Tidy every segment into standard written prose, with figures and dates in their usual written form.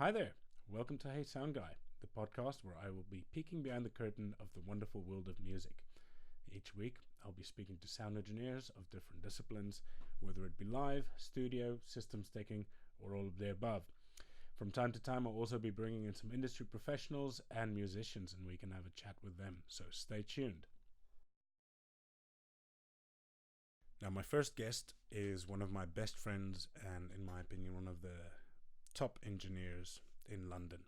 Hi there, welcome to Hey Sound Guy, the podcast where I will be peeking behind the curtain of the wonderful world of music. Each week, I'll be speaking to sound engineers of different disciplines, whether it be live, studio, systems taking, or all of the above. From time to time, I'll also be bringing in some industry professionals and musicians, and we can have a chat with them, so stay tuned. Now, my first guest is one of my best friends and, in my opinion, one of the top engineers in London.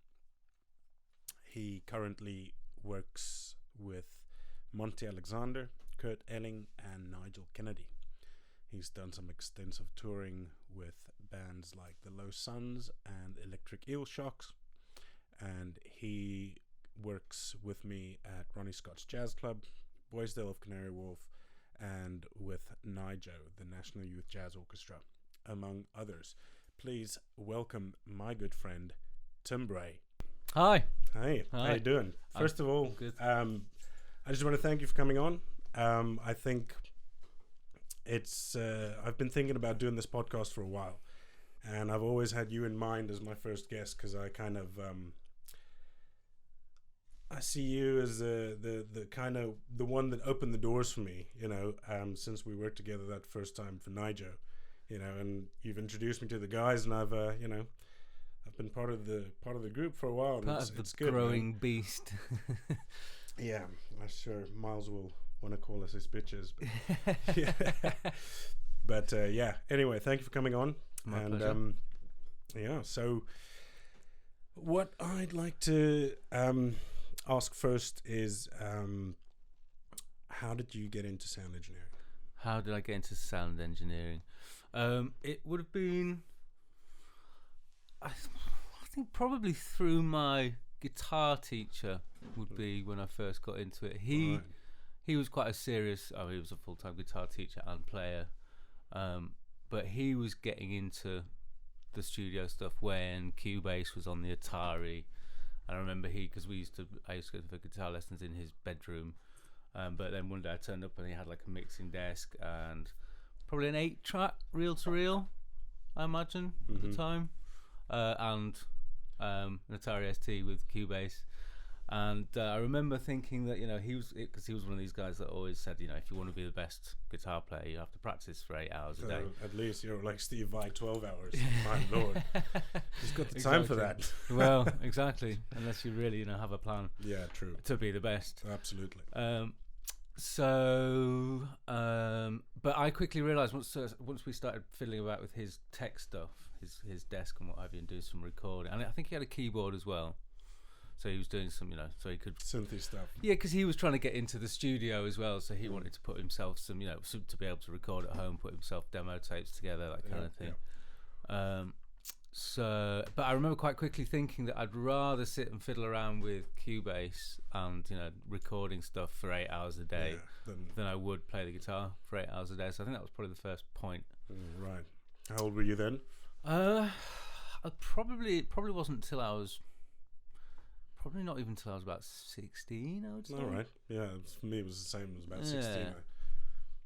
He currently works with Monty Alexander, Kurt Elling, and Nigel Kennedy. He's done some extensive touring with bands like the Low Suns and Electric Eel Shocks, and he works with me at Ronnie Scott's Jazz Club, Boysdale of Canary Wharf, and with NYJO, the National Youth Jazz Orchestra, among others. Please welcome my good friend, Tim Bray. Hi. Hey, Hi. How you doing? First of all, good. I just want to thank you for coming on. I think it's I've been thinking about doing this podcast for a while, and I've always had you in mind as my first guest because I kind of I see you as the kind of the one that opened the doors for me, since we worked together that first time for NYJO, and you've introduced me to the guys, and I've been part of the group for a while. And it's good, growing man. beast. Yeah, I'm sure Miles will want to call us his bitches. But yeah. But yeah. Anyway, thank you for coming on. My pleasure. Yeah. So, what I'd like to ask first is, how did you get into sound engineering? How did I get into sound engineering? It would have been, I think, probably through my guitar teacher would be when I first got into it. He was quite a serious. He was a full-time guitar teacher and player, but he was getting into the studio stuff when Cubase was on the Atari. And I remember I used to go for guitar lessons in his bedroom. But then one day I turned up and he had like a mixing desk and probably an 8-track reel-to-reel, I imagine, at the time, and an Atari ST with Cubase. And I remember thinking that he was one of these guys that always said, if you want to be the best guitar player, you have to practice for 8 hours a day. At least you're like Steve Vai, 12 hours. My lord, he's got the time for that. Well, exactly, unless you really have a plan. Yeah, true. To be the best. Absolutely. But I quickly realised once we started fiddling about with his tech stuff, his desk and what have you, and doing some recording, and I think he had a keyboard as well. So he was doing some, so he could synthy stuff. Yeah, because he was trying to get into the studio as well. So he wanted to put himself to be able to record at home, put himself demo tapes together, that kind of thing. Yeah. But I remember quite quickly thinking that I'd rather sit and fiddle around with Cubase and recording stuff for 8 hours a day than I would play the guitar for 8 hours a day. So I think that was probably the first point. Right. How old were you then? It probably wasn't until I was. Probably not even until I was about 16, I would say. All right. Yeah, for me it was the same. It was about 16.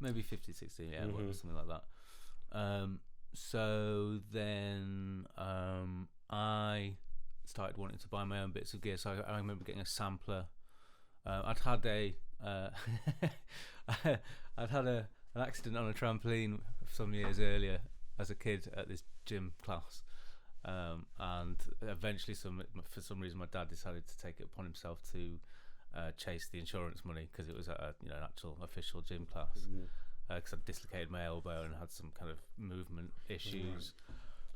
Maybe 15, 16, yeah, something like that. So then I started wanting to buy my own bits of gear. So I remember getting a sampler. I'd had an accident on a trampoline some years earlier as a kid at this gym class. And eventually, for some reason, my dad decided to take it upon himself to chase the insurance money because it was at an actual official gym class. Because I'd dislocated my elbow and had some kind of movement issues,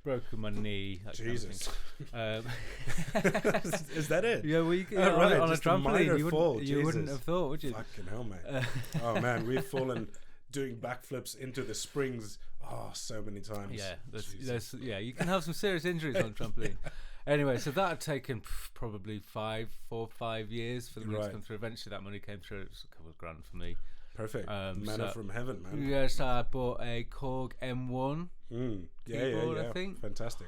broken my knee. Jesus, kind of is that it? Yeah, well, on a trampoline, you wouldn't have thought, would you? Fucking hell, mate! Oh man, we've fallen doing backflips into the springs. Oh, so many times. Yeah, you can have some serious injuries on a trampoline. Anyway, so that had taken probably 4 or 5 years for the money to come through. Eventually, that money came through. It was a couple of grand for me. Perfect. Manna from heaven, man. Yes, I bought a Korg M1 keyboard, I think. Fantastic.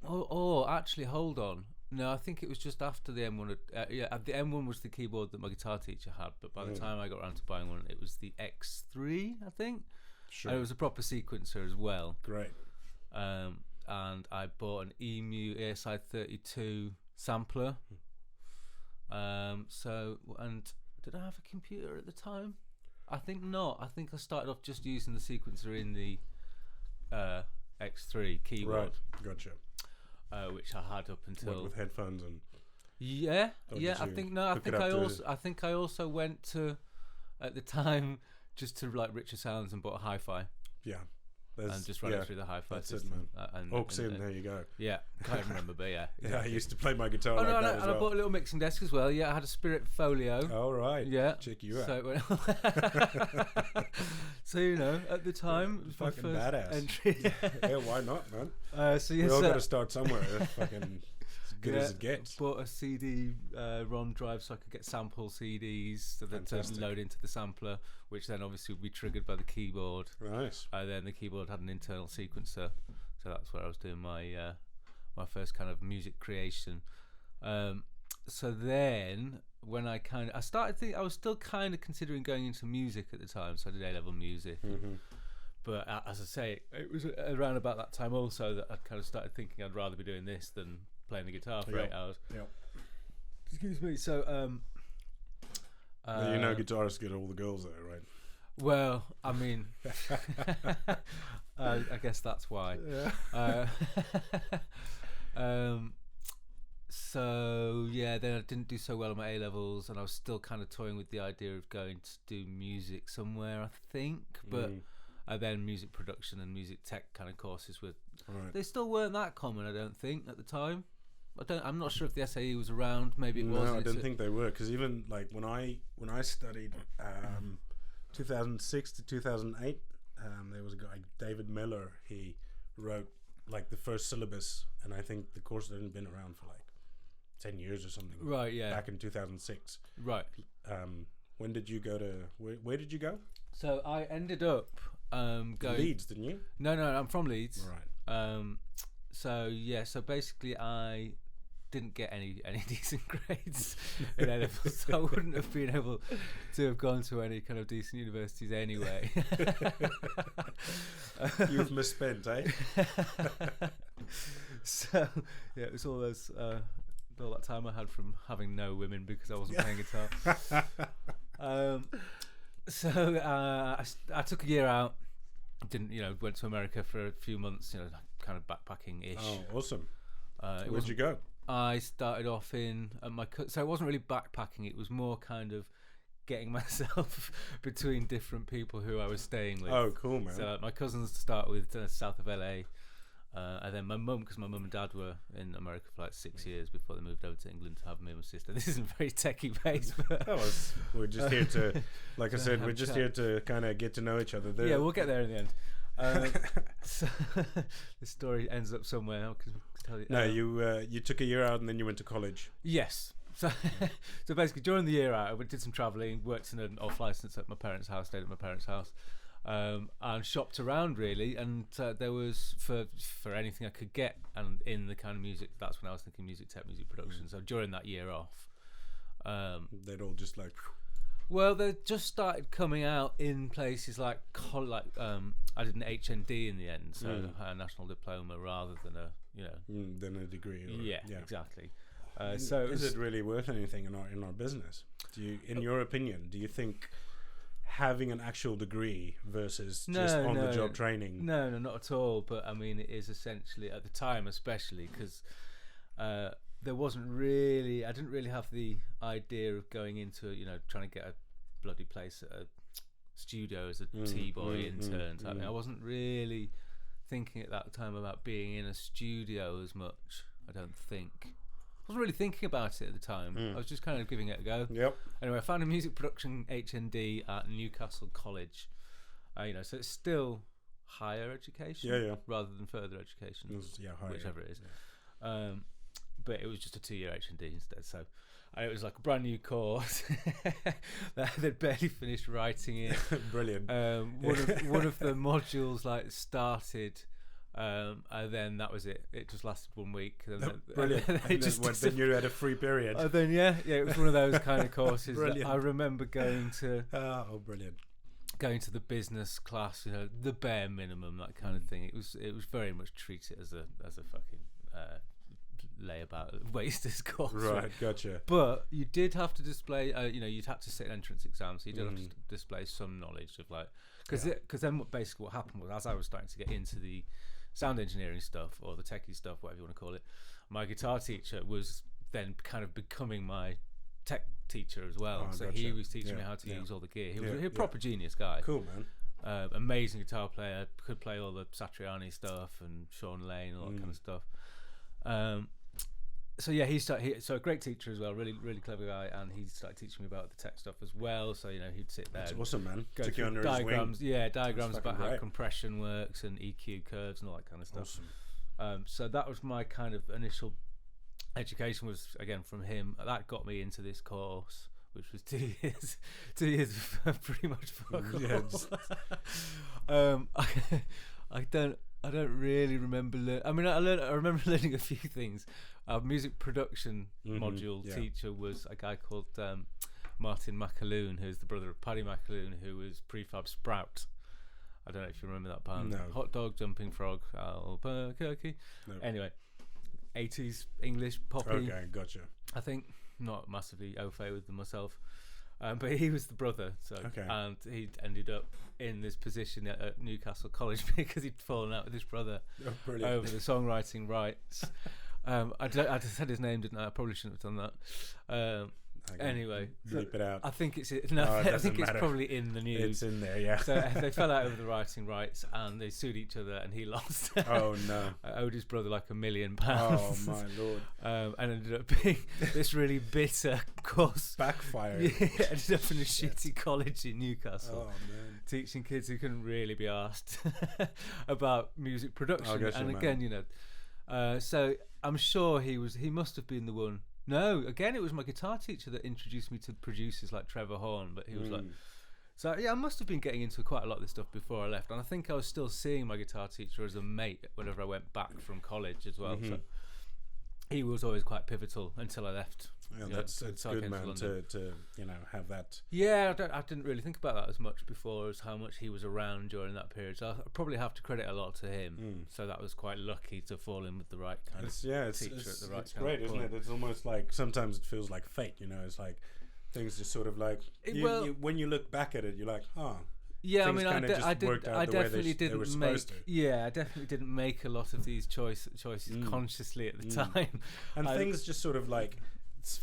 Oh, actually, hold on. No, I think it was just after the M1. The M1 was the keyboard that my guitar teacher had, but by the time I got around to buying one, it was the X3, I think. Sure. And it was a proper sequencer as well. Great. and I bought an EMU ASI 32 sampler. So, and did I have a computer at the time? I think not. I think I started off just using the sequencer in the X3 keyboard. Right, gotcha. Which I had up until with headphones and. Yeah. I think I also went to, at the time, just to like Richer Sounds and bought a hi-fi. Yeah. And just run it through the hi-fi system. Aux in, there you go. Yeah, can't remember, but yeah. Yeah, I used to play my guitar that as well. And I bought a little mixing desk as well. Yeah, I had a Spirit Folio. Oh, right. Yeah. Check you out. So, so you know, at the time, it was my fucking first badass. entry. Yeah, why not, man? So yes, we all got to start somewhere. Fucking as good as it gets. Bought a CD ROM drive so I could get sample CDs to load into the sampler, which then obviously would be triggered by the keyboard. Nice. Then the keyboard had an internal sequencer, so that's where I was doing my my first kind of music creation. So then when I started thinking, I was still kind of considering going into music at the time, so I did A-level music. Mm-hmm. But as I say, it was around about that time also that I kind of started thinking I'd rather be doing this than playing the guitar for 8 hours. Yep. Excuse me. So, well, you know, guitarists get all the girls there, right? Well, I mean, I guess that's why. Yeah. So yeah, then I didn't do so well on my A-levels, and I was still kind of toying with the idea of going to do music somewhere, I think. But then music production and music tech kind of courses they still weren't that common, I don't think, at the time. I'm not sure if the SAE was around. Maybe it was. No, I don't think they were, because even like when I studied 2006 to 2008, there was a guy, David Miller. He wrote like the first syllabus, and I think the course hadn't been around for like 10 years or something. Right. Yeah. Back in 2006. Right. When did you go to? Where did you go? So I ended up going Leeds, didn't you? No, I'm from Leeds. Right. So basically I didn't get any decent grades in A-levels, so I wouldn't have been able to have gone to any kind of decent universities anyway. You've misspent, eh? So yeah, it was all that time I had from having no women because I wasn't playing guitar. I took a year out. Went to America for a few months. Kind of backpacking-ish. Oh, awesome! Where'd you go? I started off in so it wasn't really backpacking. It was more kind of getting myself between different people who I was staying with. Oh, cool, man! So my cousins to start with, south of LA, and then my mum, because my mum and dad were in America for like 6 years before they moved over to England to have me and my sister. This isn't very techie based, but we're just here to, like I said, we're just here to kind of get to know each other. Yeah, we'll get there in the end. So the story ends up somewhere. I can tell you. No, you took a year out and then you went to college. Yes. So basically during the year out, I did some travelling, worked in an off license at my parents' house, stayed at my parents' house, and shopped around really. And there was for anything I could get, and in the kind of music. That's when I was thinking music tech, music production. So during that year off, they'd all just like. Well, they just started coming out in places like I did an HND in the end, so a national diploma rather than than a degree. Yeah, exactly. So is it really worth anything in our business? Do you, in your opinion, do you think having an actual degree versus just on the job training? No, not at all. But I mean, it is essentially at the time, especially because. There wasn't really. I didn't really have the idea of going into trying to get a bloody place at a studio as a T-boy intern type thing. I wasn't really thinking at that time about being in a studio as much. I don't think. I wasn't really thinking about it at the time. I was just kind of giving it a go. Yep. Anyway, I found a music production HND at Newcastle College. So it's still higher education, rather than further education, higher, whichever it is. Yeah. But it was just a 2-year HND instead, so it was like a brand new course. They'd barely finished writing it. Brilliant. One of the modules started, and then that was it. It just lasted 1 week. Brilliant. Then you had a free period. Then it was one of those kind of courses. That I remember going to. Oh, brilliant. going to the business class, the bare minimum, that kind of thing. It was very much treated as a fucking layabout wasters course. Right, gotcha. But you did have to display, you'd have to sit an entrance exam, so you did have to display some knowledge of because then basically what happened was, as I was starting to get into the sound engineering stuff or the techie stuff, whatever you want to call it, my guitar teacher was then kind of becoming my tech teacher as well. So gotcha. he was teaching me how to use all the gear. He was a proper genius guy. Cool, man. Amazing guitar player, could play all the Satriani stuff and Sean Lane and all that kind of stuff. So a great teacher as well, really really clever guy, and he started teaching me about the tech stuff as well. So he'd sit there. That's awesome, man. Go Took you through under his wing. diagrams about how great. compression works and EQ curves and all that kind of stuff. Awesome. So that was my kind of initial education, was again from him. That got me into this course, which was 2 years. 2 years of pretty much fuck all. I don't really remember. I remember learning a few things. Our music production module teacher was a guy called Martin McAloon, who's the brother of Paddy McAloon, who was Prefab Sprout. I don't know if you remember that band. No. Hot Dog, Jumping Frog, Albuquerque. No. Anyway, 80s English poppy. Okay, gotcha. I think not massively au fait with them myself. But he was the brother, and he ended up in this position at Newcastle College because he'd fallen out with his brother over the songwriting rights. I just said his name, didn't I? I probably shouldn't have done that. Anyway, bleep it out. I think it's it I think it's probably in the news. It's in there, yeah. So they fell out over the writing rights, and they sued each other, and he lost. Oh no! I owed his brother like £1 million. Oh my lord! And ended up being this really bitter course. Backfired. Yeah, ended up in a shitty college in Newcastle. Oh man! Teaching kids who couldn't really be asked about music production. And again, so I'm sure he must have been the one. No, again, it was my guitar teacher that introduced me to producers like Trevor Horn, but he was like... So, yeah, I must have been getting into quite a lot of this stuff before I left, and I think I was still seeing my guitar teacher as a mate whenever I went back from college as well, so he was always quite pivotal until I left. Yeah, it's good, man, to have that. Yeah, I didn't really think about that as much before as how much he was around during that period. So I probably have to credit a lot to him. So that was quite lucky to fall in with the right kind of teacher at the right time. It's great, isn't it? It's almost like sometimes it feels like fate. It's like things just sort of like when you look back at it, you're like, yeah, I mean, I definitely didn't make a lot of these choices consciously at the time, and things just sort of like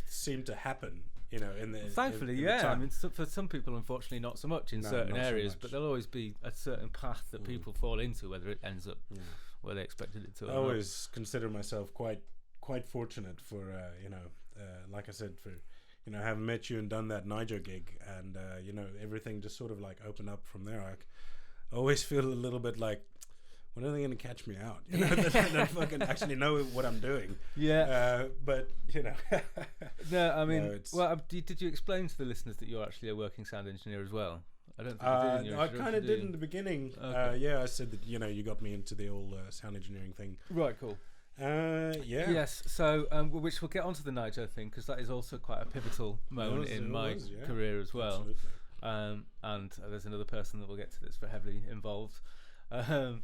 seem to happen, in the thankfully, in the time. I mean, for some people, unfortunately, not so much in certain areas, but there'll always be a certain path that people fall into, whether it ends up where they expected it to. I always consider myself quite fortunate for like I said, for having met you and done that Niger gig, and everything just sort of like opened up from there. I always feel a little bit like, when are they going to catch me out? That fucking actually know what I'm doing. Yeah. But no, I mean, did you explain to the listeners that you're actually a working sound engineer as well? I don't think you did. I kind of did in the beginning. Okay. I said that you got me into the old sound engineering thing. Right. Cool. Yes. So, which we'll get onto the Niger thing, because that is also quite a pivotal moment in my career as well. Absolutely. And there's another person that we'll get to that's heavily involved. Where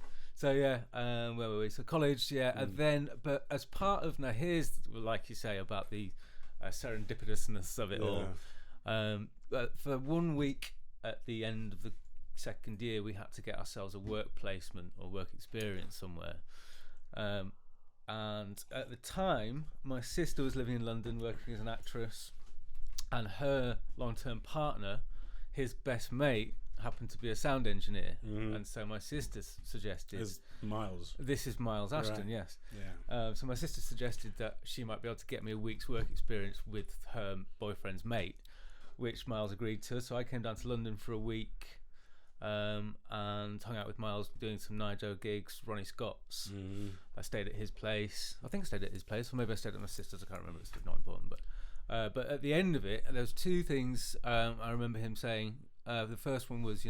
were we? So college, and then, but as part of, now here's, like you say, about the serendipitousness of it all. But for 1 week at the end of the second year, we had to get ourselves a work placement or work experience somewhere. And at the time, my sister was living in London working as an actress, and her long-term partner, his best mate, happened to be a sound engineer, and so my sister suggested... Miles. This is Miles Ashton, right. yes. Yeah. So my sister suggested that she might be able to get me a week's work experience with her boyfriend's mate, which Miles agreed to. So I came down to London for a week and hung out with Miles doing some Niger gigs, Ronnie Scott's. I stayed at his place. I think I stayed at his place, or maybe I stayed at my sister's. I can't remember. It's not important. But at the end of it, there was two things I remember him saying. The first one was,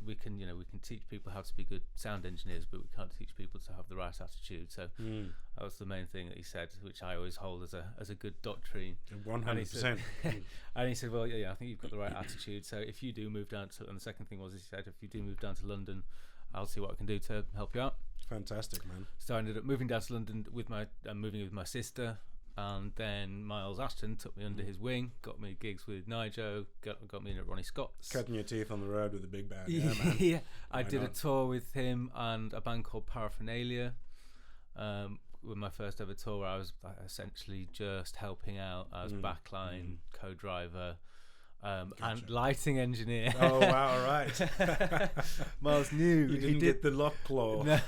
we can teach people how to be good sound engineers, but we can't teach people to have the right attitude. So that was the main thing that he said, which I always hold as a good doctrine. 100%. And he said, well, yeah, I think you've got the right attitude. So if you do move down to, and the second thing was, he said, if you do move down to London, I'll see what I can do to help you out. Fantastic, man. So I ended up moving down to London moving with my sister, and then Miles Ashton took me under his wing, got me gigs with Nigel, got me in at Ronnie Scott's. Cutting your teeth on the road with a big band. Yeah, man. Yeah. I did a tour with him and a band called Paraphernalia, with my first ever tour, where I was essentially just helping out as backline, co-driver, and lighting engineer. Oh wow! All right. Miles knew you didn't get the lock claw. No,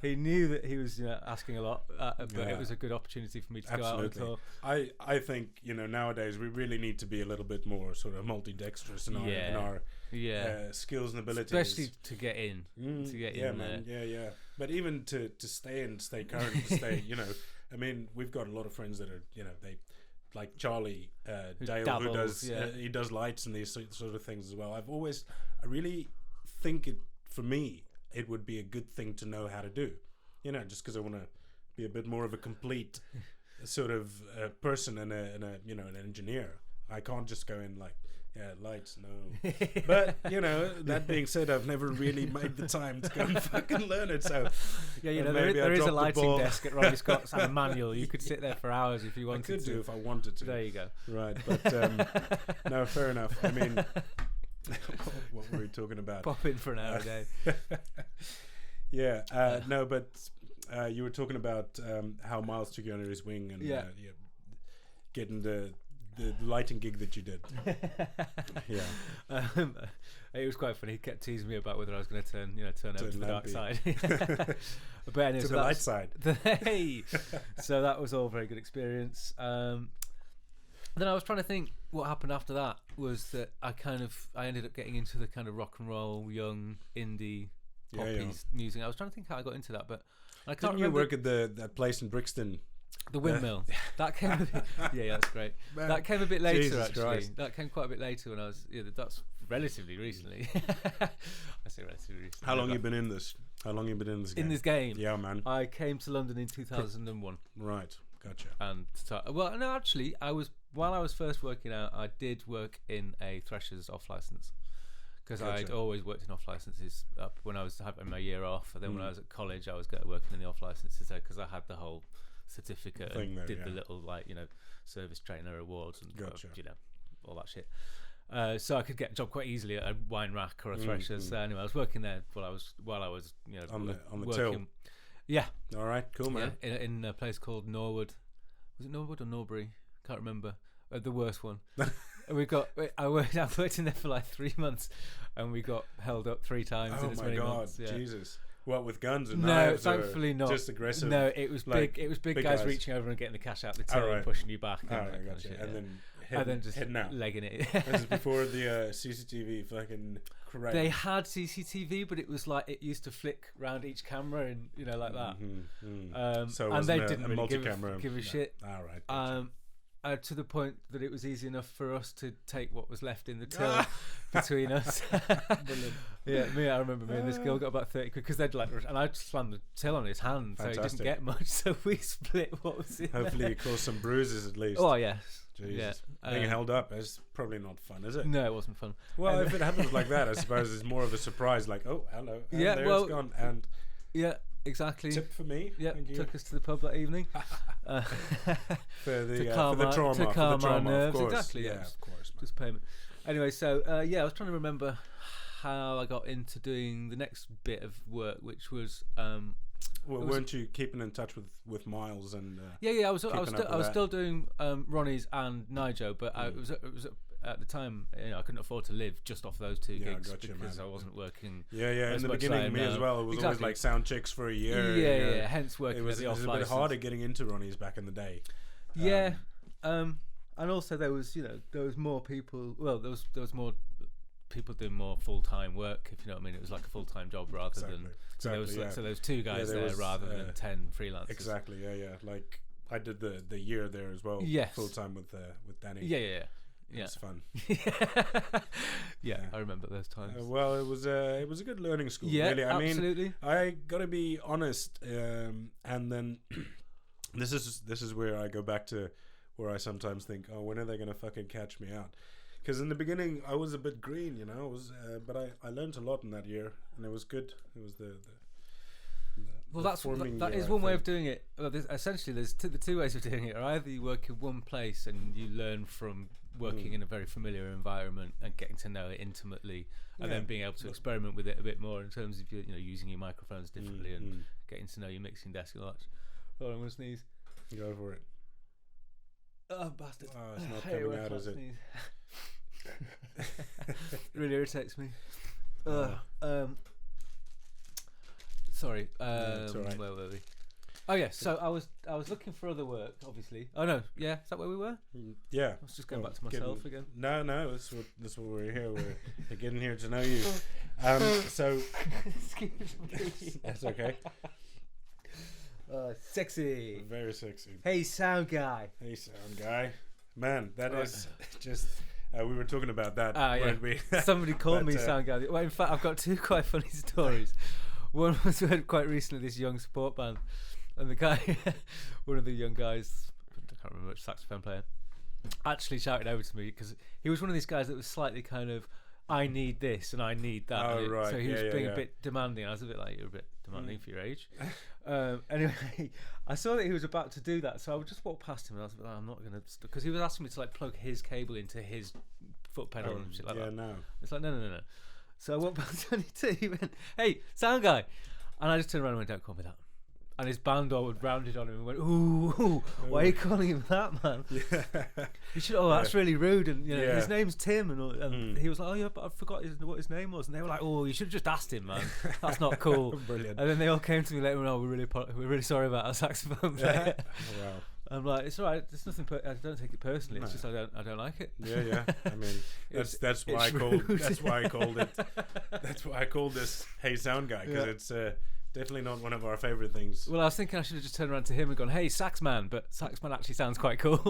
he knew that he was asking a lot, but it was a good opportunity for me to go out on tour. I think nowadays we really need to be a little bit more sort of multi-dexterous in our skills and abilities, especially to get in. Yeah, man. Yeah. But even to stay current, to stay. I mean, we've got a lot of friends that are they. Like Charlie Dale, dabbles, who does he does lights and these sort of things as well. I really think for me it would be a good thing to know how to do, just because I want to be a bit more of a complete sort of person and an engineer. I can't just go in like lights, no. But that being said, I've never really made the time to go and fucking learn it. So there is a lighting desk at Ronnie Scott's and a manual. You could sit there for hours if you wanted to. I could do if I wanted to. There you go. Right, but no, fair enough. I mean, what were we talking about? Pop in for an hour a day. No, but you were talking about how Miles took you under his wing and getting the lighting gig that you did. It was quite funny. He kept teasing me about whether I was going to turn over to the dark side. But anyway, to the light side. Hey, so that was all a very good experience. Then I was trying to think what happened after that. Was that I ended up getting into the kind of rock and roll, young indie poppies music. I was trying to think how I got into that, but I can't remember. You work at that place in Brixton? The windmill. That came a bit, that's great. Man, that came a bit later, Jesus actually. Christ. That came quite a bit later when I was. That's relatively recently. I say relatively recently. How long you been in this? How long you been in this game? In this game? Yeah, man. I came to London in 2001. Right, gotcha. And while I was first working out, I did work in a Threshers off license. Because I'd always worked in off licenses up when I was having my year off, and then when I was at college, I was working in the off licenses there because I had the whole certificate and did the little service trainer awards and all that shit. So I could get a job quite easily at a wine rack or a Threshers. So anyway, I was working there while I was on the working. till. Yeah. All right. Cool, man. Yeah, in a place called Norwood. Was it Norwood or Norbury? Can't remember. The worst one. I worked in there for like 3 months, and we got held up 3 times in as many months. Oh my God, Jesus! What, with guns and knives? No, thankfully not. Just aggressive. No, it was big. It was big guys reaching over and getting the cash out the till and pushing you back. Gotcha. And then just heading out, legging it. This is before the CCTV fucking. Correct. They had CCTV, but it was like it used to flick round each camera and like that. So and they didn't really give a shit. All right. Gotcha. To the point that it was easy enough for us to take what was left in the till between us. I remember me and this girl got about 30 quid because they'd and I just slammed the till on his hand. Fantastic. So he didn't get much, so we split what was in Hopefully you caused some bruises at least. Oh yes. Jesus. Being held up is probably not fun, is it? No, it wasn't fun. Well, if it happens like that, I suppose it's more of a surprise, like, oh, hello, and it's gone. And exactly. Tip for me. Yeah, took us to the pub that evening. For the trauma, to calm our nerves. Of course. Exactly. Yeah, of course. Just payment. Anyway, so I was trying to remember how I got into doing the next bit of work, which was. Weren't you keeping in touch with Miles and? I was still doing Ronnie's and Nigel, but it was at the time I couldn't afford to live just off those 2 gigs because I wasn't working. In the beginning, me as well. It was always like sound checks for a year. Yeah. Hence working. It was a bit harder getting into Ronnie's back in the day. And also there was more people. Well, there was more people doing more full-time work, if you know what I mean. It was like a full-time job rather than so there was 2 guys there rather than 10 freelancers. Exactly. Like I did the year there as well. Yes. Full-time with Danny. Yeah. Yeah. was fun. Yeah, I remember those times. Well, it was a good learning school. Yeah, really. I absolutely. mean, I gotta be honest, and then this is where I go back to where I sometimes think, oh, when are they gonna fucking catch me out? Because in the beginning I was a bit green, you know. But I learned a lot in that year, and it was good. It was Well, forming that year, is I one way of think. doing it. Well, essentially, there's the two ways of doing it. Or either you work in one place and you learn from working in a very familiar environment and getting to know it intimately, and then being able to experiment with it a bit more in terms of using your microphones differently and getting to know your mixing desk a lot. Hold on, I'm gonna sneeze. Go for it. Oh, bastard! Oh, it's not coming out, is it? Really irritates me. Sorry. It's all right. Where were we? Oh yeah. So I was looking for other work, obviously. Oh no. Yeah. Is that where we were? Yeah. I was just going back to myself again. No, that's what we're here. We're getting here to know you. So Excuse me. that's okay. Sexy. Very sexy. Hey, sound guy. Hey, sound guy. Man, that is just. We were talking about that. Yeah. Weren't we? Somebody called But, me sound guy. Well, in fact, I've got two quite funny stories. One was we had quite recently this young support band, and the guy, one of the young guys, I can't remember which saxophone player, actually shouted over to me because he was one of these guys that was slightly kind of, I need this and I need that. Oh, right. So he was Yeah, being yeah. a bit demanding. I was a bit like, you're a bit demanding for your age. Anyway, I saw that he was about to do that, so I would just walk past him and I was like, I'm not going to, because he was asking me to like plug his cable into his foot pedal and shit like that. No. It's like, no. So I walked past 22, he went, hey, sound guy. And I just turned around and went, don't call me that. And his bandor rounded on him and went, ooh, why are you calling him that, man? Yeah. You should, that's really rude. And Yeah. his name's Tim. And he was like, oh, yeah, but I forgot what his name was. And they were like, oh, you should have just asked him, man. That's not cool. Brilliant. And then they all came to me later and we're really sorry about our saxophone player. Wow. I'm like, it's all right. There's nothing. I don't take it personally. It's just I don't like it. Yeah. I mean, that's why I called. That's why I called it. That's why I called this "Hey Sound Guy" because it's definitely not one of our favorite things. Well, I was thinking I should have just turned around to him and gone, "Hey, sax man," but sax man actually sounds quite cool.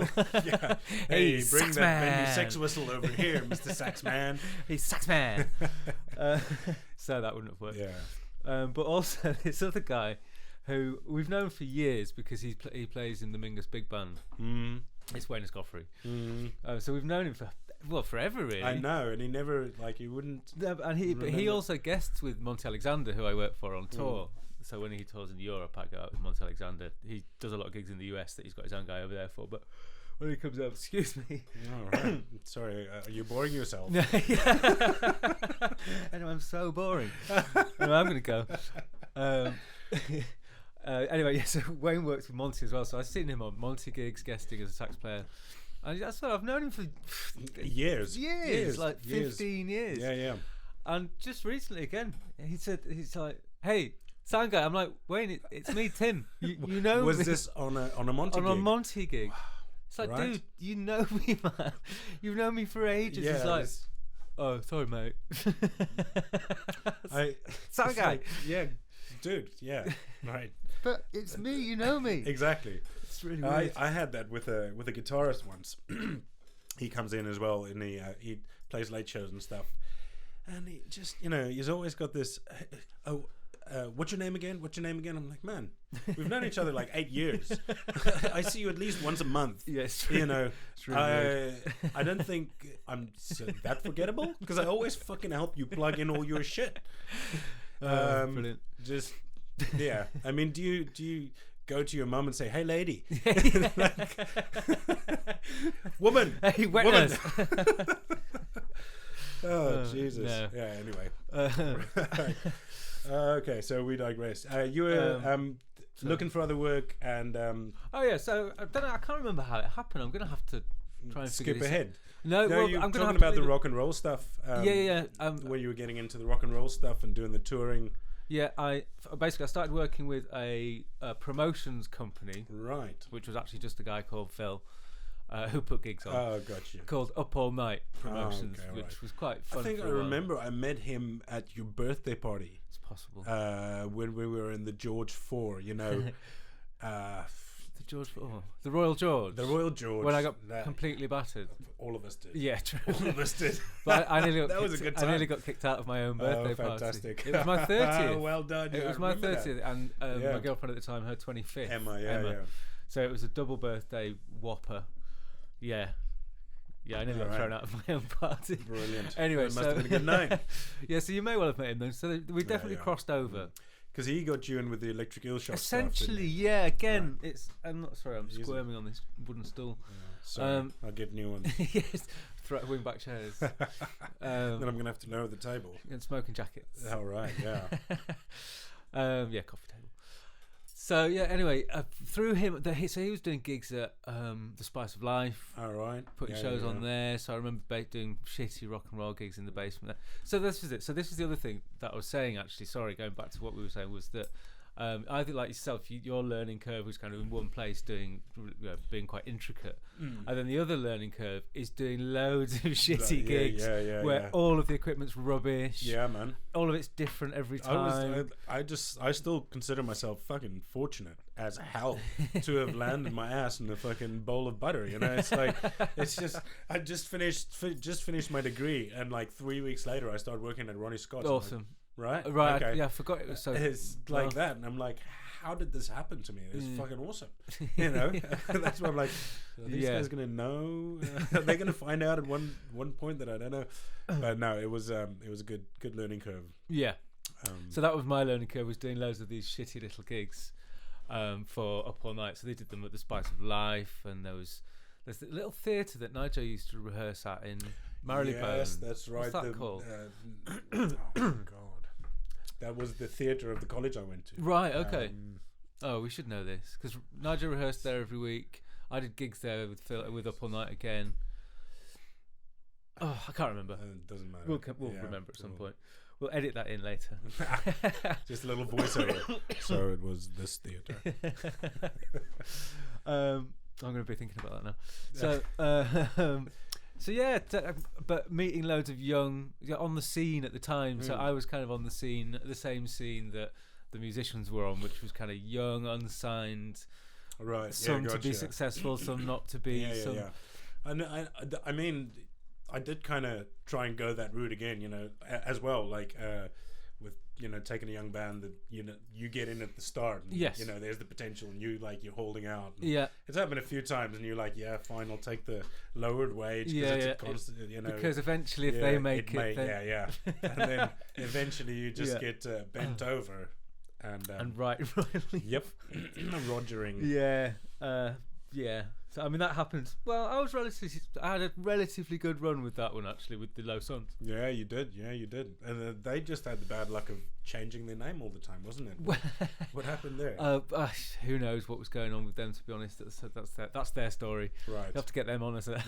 Yeah. Hey, bring that baby sex whistle over here, Mr. Sax Man. Hey, sax man. So that wouldn't have worked. Yeah. But also this other guy, who we've known for years because he plays in the Mingus Big Band. It's Wayne Escoffrey. So we've known him for forever, really. I know, and he never he wouldn't. And he also guests with Monty Alexander, who I work for on tour. So when he tours in Europe, I go out with Monty Alexander. He does a lot of gigs in the US that he's got his own guy over there for. But when he comes up, excuse me. Oh, right. Sorry, are you boring yourself? Anyway, I'm so boring. No, I'm going to go. Anyway, yeah, so Wayne works with Monty as well. So I've seen him on Monty gigs, guesting as a sax player. And that's what I've known him for years, like 15 years. Yeah. And just recently again, he's like, "Hey, sound guy." I'm like, "Wayne, it's me, Tim. You know Was me." this on a Monty on gig? a Monty gig? It's like, Right. dude, you know me, man. You've known me for ages. Yeah, He's like, "Oh, sorry, mate." Sound guy. Yeah, dude. Yeah, right. But it's me. You know me. Exactly. It's really weird. I had that with a guitarist once. He comes in as well, and he plays late shows and stuff. And he just, he's always got this. What's your name again? I'm like, man, we've known each other like 8 years. I see you at least once a month. Yes, It's really weird. I don't think I'm that forgettable because I always fucking help you plug in all your shit. Brilliant. Just yeah. I mean, do you go to your mum and say, "Hey, lady, woman, hey, wet woman." nurse. Oh Jesus. No. Yeah. Anyway. Okay, so we digress. You were looking for other work and Oh yeah, so I don't know. I can't remember how it happened. I'm gonna have to try and figure skip this ahead. No, well, you're I'm gonna talking have about to the rock and roll stuff. Yeah. Where you were getting into the rock and roll stuff and doing the touring. Yeah, I started working with a promotions company, Right. which was actually just a guy called Phil, who put gigs on. Oh, gotcha. Called Up All Night Promotions, okay, which right. was quite fun. I think for I a while. remember I met him at your birthday party. It's possible. When we were in the George 4, The George for? The Royal George. The Royal George. When I got completely battered. All of us did. Yeah, true. All of us did. But I nearly got that was a good time. I nearly got kicked out of my own birthday fantastic. party. It was my 30th. Well done. It was my 30th, and my girlfriend at the time, her 25th. Emma, yeah. So it was a double birthday whopper. Yeah. Yeah, I nearly got thrown out of my own party. Brilliant. Anyway, it must have been a good night. Yeah, so you may well have met him then. So we definitely crossed over. Because he got you in with the electric eel shop Essentially, stuff, yeah. Again, it's. I'm not sorry. I'm squirming on this wooden stool. Yeah, sorry, I'll get new ones. Yes, wing back chairs. Then I'm gonna have to lower the table. And smoking jackets. All right, yeah. Yeah, coffee table. So yeah. Anyway, through him, so he was doing gigs at the Spice of Life. All right, putting shows on there. So I remember doing shitty rock and roll gigs in the basement there. So this was it. So this is the other thing that I was saying actually. Sorry, going back to what we were saying was that I think like yourself, your learning curve was kind of in one place being quite intricate, and then the other learning curve is doing loads of shitty gigs where all of the equipment's rubbish. Yeah, man. All of it's different every time. I still consider myself fucking fortunate as hell to have landed my ass in a fucking bowl of butter. You know, it's like I just finished my degree, and like 3 weeks later I started working at Ronnie Scott's. Awesome. Right. Okay. I forgot it was so. It's like that, and I'm like, how did this happen to me? It's fucking awesome. You know, that's why I'm like, are these guys gonna know? Are they gonna find out at one point that I don't know? But no, it was a good learning curve. Yeah. So that was my learning curve, was doing loads of these shitty little gigs for Up All Night. So they did them at the Spice of Life, and there's the little theatre that Nigel used to rehearse at in Marylebone. Yes, that's right. What's that called? Oh God. That was the theatre of the college I went to. Right, okay. We should know this, because Nigel rehearsed there every week. I did gigs there with Phil, with Up All Night again. Oh, I can't remember. It doesn't matter. We'll remember at some point. We'll edit that in later. Just a little voiceover. So it was this theatre. I'm going to be thinking about that now. So yeah, but meeting loads of young on the scene at the time. So I was kind of on the scene, the same scene that the musicians were on, which was kind of young, unsigned. Right. Some to be successful, some not to be. I mean, I did kind of try and go that route again, you know, as well. Like with taking a young band that you get in at the start. And, yes. There's the potential, and you're holding out. Yeah. It's happened a few times, and you're like, yeah, fine, I'll take the lowered wage. Yeah. Because eventually, if they make it, then and then eventually you just get bent over. And right. Yep. Rogering. Yeah. So I mean that happens. Well, I had a relatively good run with that one actually, with the Low Suns. Yeah, you did. And they just had the bad luck of changing their name all the time, wasn't it? What happened there? Who knows what was going on with them? To be honest, that's their story. Right. You have to get them on as an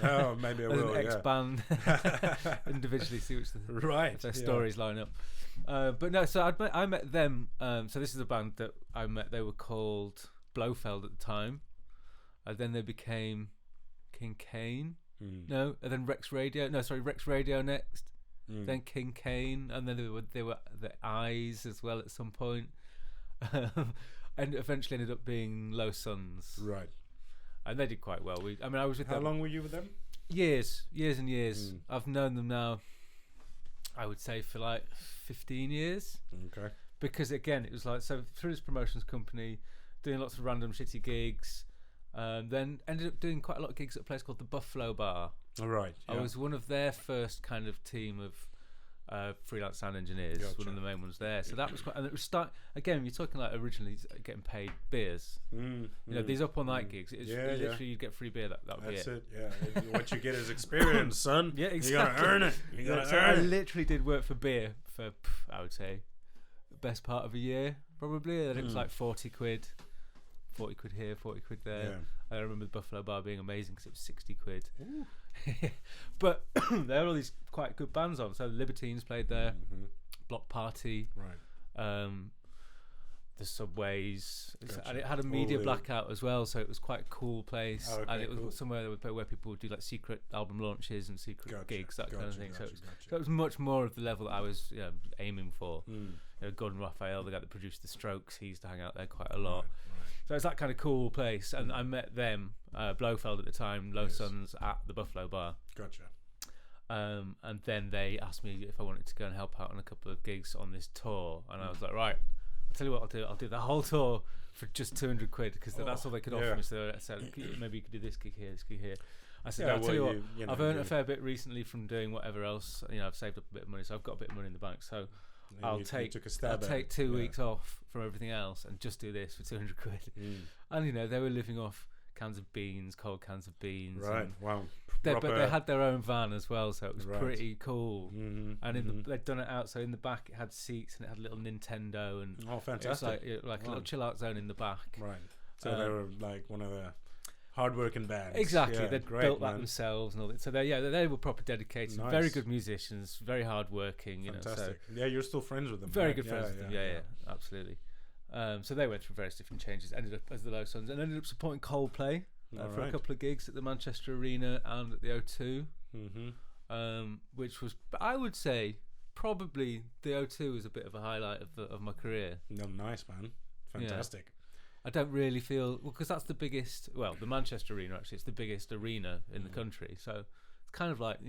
ex-band individually, see which their stories line up. But no, so I met them. So this is a band that I met. They were called Blofeld at the time. Then they became King Kane. No, and then Rex Radio next. Then King Kane, and then they were the Eyes as well at some point, and eventually ended up being Low Suns. Right. And they did quite well. I was with them. How long were you with them? Years and years. I've known them now, I would say, for like 15 years. Okay. Because again, it was like, so through this promotions company, doing lots of random shitty gigs. Then ended up doing quite a lot of gigs at a place called the Buffalo Bar. All right. I was one of their first kind of team of freelance sound engineers. Gotcha. One of the main ones there. So that was quite. And it was again. You're talking like originally getting paid beers. These Up All Night gigs. Literally you'd get free beer. That would be it. That's it. Yeah. What you get is experience, son. Yeah, exactly. You gotta earn it. You gotta earn it. I literally did work for beer for I would say the best part of a year probably. And it was like 40 quid. 40 quid here, 40 quid there. Yeah. I remember the Buffalo Bar being amazing because it was 60 quid. But there were all these quite good bands on. So the Libertines played there, Block Party, right. The Subways, Gotcha. And it had a media blackout as well. So it was quite a cool place, and it was cool. somewhere where people would do like secret album launches and secret gigs, that kind of thing. So it was much more of the level that I was aiming for. Gordon Raphael, the guy that produced The Strokes, he used to hang out there quite a lot. So it's that kind of cool place, and I met them, Blofeld at the time, Low Suns at the Buffalo Bar. Gotcha. And then they asked me if I wanted to go and help out on a couple of gigs on this tour, and I was like, right, I'll tell you what, I'll do the whole tour for just 200 quid, because that's all they could offer me. So I said, maybe you could do this gig here, this gig here. I said, I'll tell you what, I've earned a fair bit recently from doing whatever else. I've saved up a bit of money, so I've got a bit of money in the bank. So I'll take 2 weeks off from everything else and just do this for 200 quid. And they were living off cans of beans, cold cans of beans. Right. Wow. But they had their own van as well, so it was pretty cool. And they'd done it out, so in the back it had seats and it had a little Nintendo, and fantastic! It was like a little chill out zone in the back. Right. So they were like one of the hard-working bands. Exactly. They'd built that themselves and all that. So they were proper dedicated, very good musicians, very hard-working. Fantastic. So you're still friends with them. Very good friends with them. Yeah, absolutely. So they went through various different changes. Ended up as the Low Suns, and ended up supporting Coldplay for a couple of gigs at the Manchester Arena and at the O2, which was, I would say, probably the O2 was a bit of a highlight of my career. No, nice, man. Fantastic. Yeah. I don't really feel, because that's the biggest, the Manchester Arena, actually, it's the biggest arena in the country. So it's kind of like,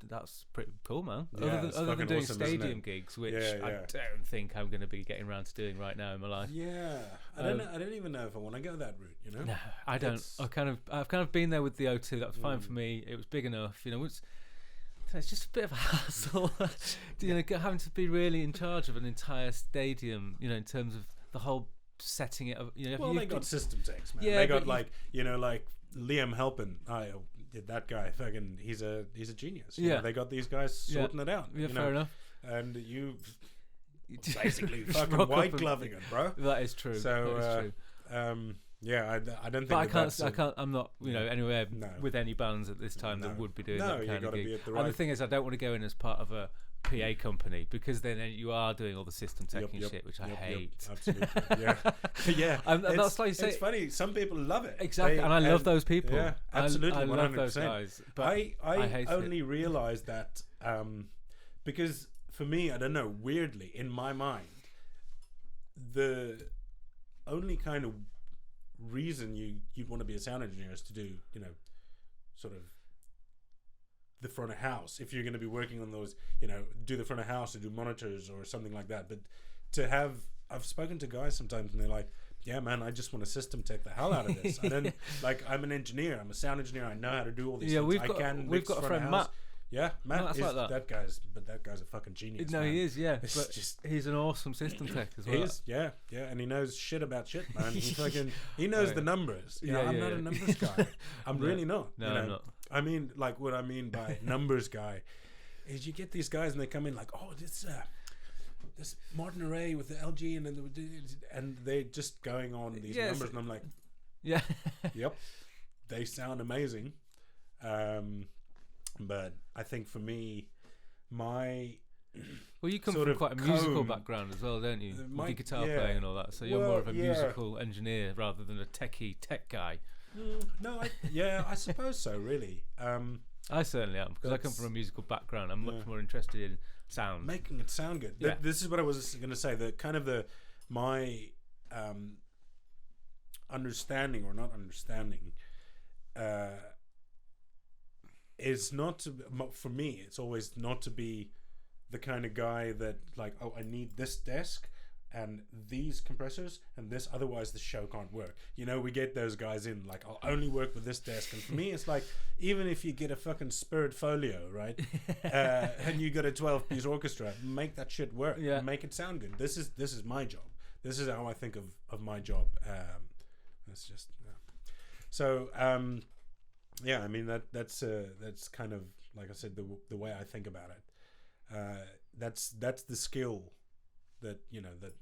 that's pretty cool, man. Yeah, other than doing stadium gigs, which I don't think I'm going to be getting around to doing right now in my life. Yeah, I don't even know if I want to go that route. No, I don't. I've kind of been there with the O2. That was fine for me. It was big enough. It's just a bit of a hassle. Having to be really in charge of an entire stadium. In terms of the whole setting it up. They got system techs, man. They got like Liam Halpin. That guy, fucking, he's a genius. They got these guys sorting it out. Yeah, fair enough. And you basically fucking white gloving it, bro. That is true. So, that is true. I don't think. But I can't. I'm not, anywhere with any bands at this time that would be doing that kind of gig. Be at the right. And the thing is, I don't want to go in as part of a PA company, because then you are doing all the system tech and shit, which I hate. Absolutely. And that's like you say. It's funny. Some people love it. Exactly, and I love those people. Yeah, absolutely. I love those guys. But I only realized that because for me, I don't know. Weirdly, in my mind, the only kind of reason you'd want to be a sound engineer is to do sort of the front of house, if you're going to be working on those, do the front of house or do monitors or something like that. But I've spoken to guys sometimes and they're like, yeah, man, I just want to system tech the hell out of this. I don't I'm an engineer, I'm a sound engineer, I know how to do all these things. We've got a friend, Matt. Yeah, Matt is like that guy's a fucking genius. No, man. he is, but he's an awesome system tech as well. He is, yeah, and he knows shit about shit, man. He knows the numbers. I'm not a numbers guy. I'm really not. No, I'm not. I mean, like, what I mean by numbers guy is you get these guys and they come in like, oh, this Martin Array with the LG and they're just going on these numbers, and I'm like, yep, they sound amazing. But I think for me, you come from quite a musical background as well, don't you? With your guitar playing and all that, so you're more of a musical engineer rather than a tech guy. No, I suppose so, really. I certainly am, because I come from a musical background. I'm much more interested in sound, making it sound good. Yeah. This is what I was going to say. My understanding or not understanding is not for me. It's always not to be the kind of guy that like, oh, I need this desk and these compressors and this, otherwise the show can't work. We get those guys in like, I'll only work with this desk. And for me, it's like, even if you get a fucking Spirit Folio, right, and you got a 12-piece orchestra, make that shit work. Make it sound good. This is my job. This is how I think of my job. That's just so. I mean that's kind of, like I said, the way I think about it. That's the skill that that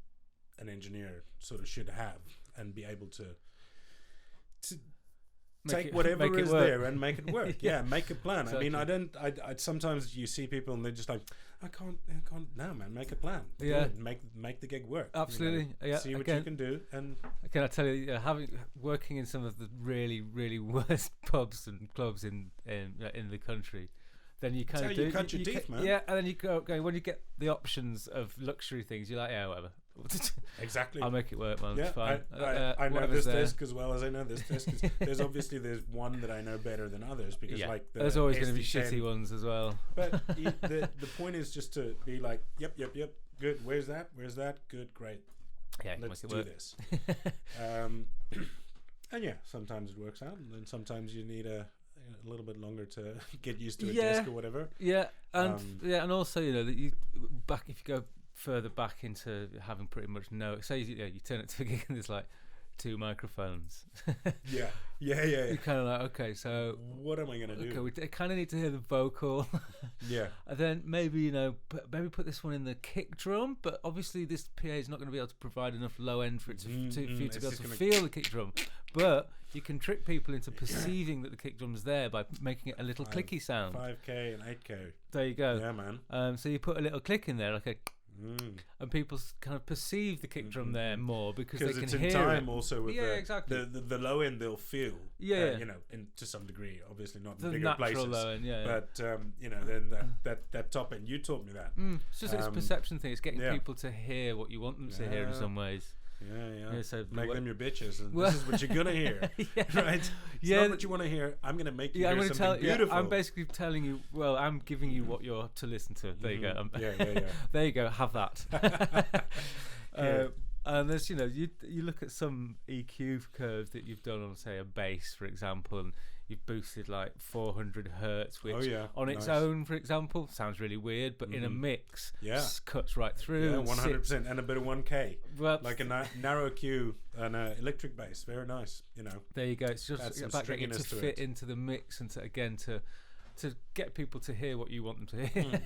an engineer sort of should have, and be able to take whatever is there and make it work. Make a plan. Exactly. I mean, I sometimes you see people and they're just like, I can't. No, man, make a plan. Make the gig work. Absolutely. See what you can do. And can I tell you, working in some of the really, really worst pubs and clubs in the country, then you kind of you cut your teeth, man. Yeah, and then you go when you get the options of luxury things, you're like, yeah, whatever. Exactly. I'll make it work, man. Yeah, It's fine. I know Whatever's this there. disc as well as I know this disc. There's obviously one that I know better than others because Yeah. like There's always going to be SD10 shitty ones as well. But the point is just to be like, yep, good. Where's that? Good, great. Yeah, Let's make do it work. this. And yeah, sometimes it works out, and then sometimes you need a little bit longer to get used to a disc or whatever. Yeah, and also that you if you go further back into having pretty much say you turn it to a gig and there's like 2 microphones. Yeah. You're kind of like, okay, so what am I gonna do? Okay, we kind of need to hear the vocal. Yeah. And then maybe put this one in the kick drum, but obviously this PA is not going to be able to provide enough low end for it for you to be able to feel the kick drum. But you can trick people into perceiving that the kick drum's there by making it a little clicky sound. 5K and 8K. There you go. Yeah, man. So you put a little click in there, like and people kind of perceive the kick drum there more because they can it's hear in time it. also with exactly. the low end they'll feel. Yeah. To some degree, obviously not in The bigger natural places. low end, But then that top end, you taught me that. It's just it's a perception thing. It's getting people to hear what you want them to hear in some ways. Yeah. So make them your bitches, and this is what you're gonna hear, right? It's not what you want to hear. I'm gonna make you hear something beautiful. I'm basically telling you. Well, I'm giving you what you're to listen to. There you go. Yeah. There you go. Have that. And there's you look at some EQ curves that you've done on, say, a bass, for example, and you've boosted like 400 hertz, which on its own, for example, sounds really weird, but in a mix, cuts right through. Yeah, 100%, and a bit of 1K, well, like a narrow Q and an electric bass, very nice. There you go. It's just about getting it to fit into the mix and to get people to hear what you want them to hear.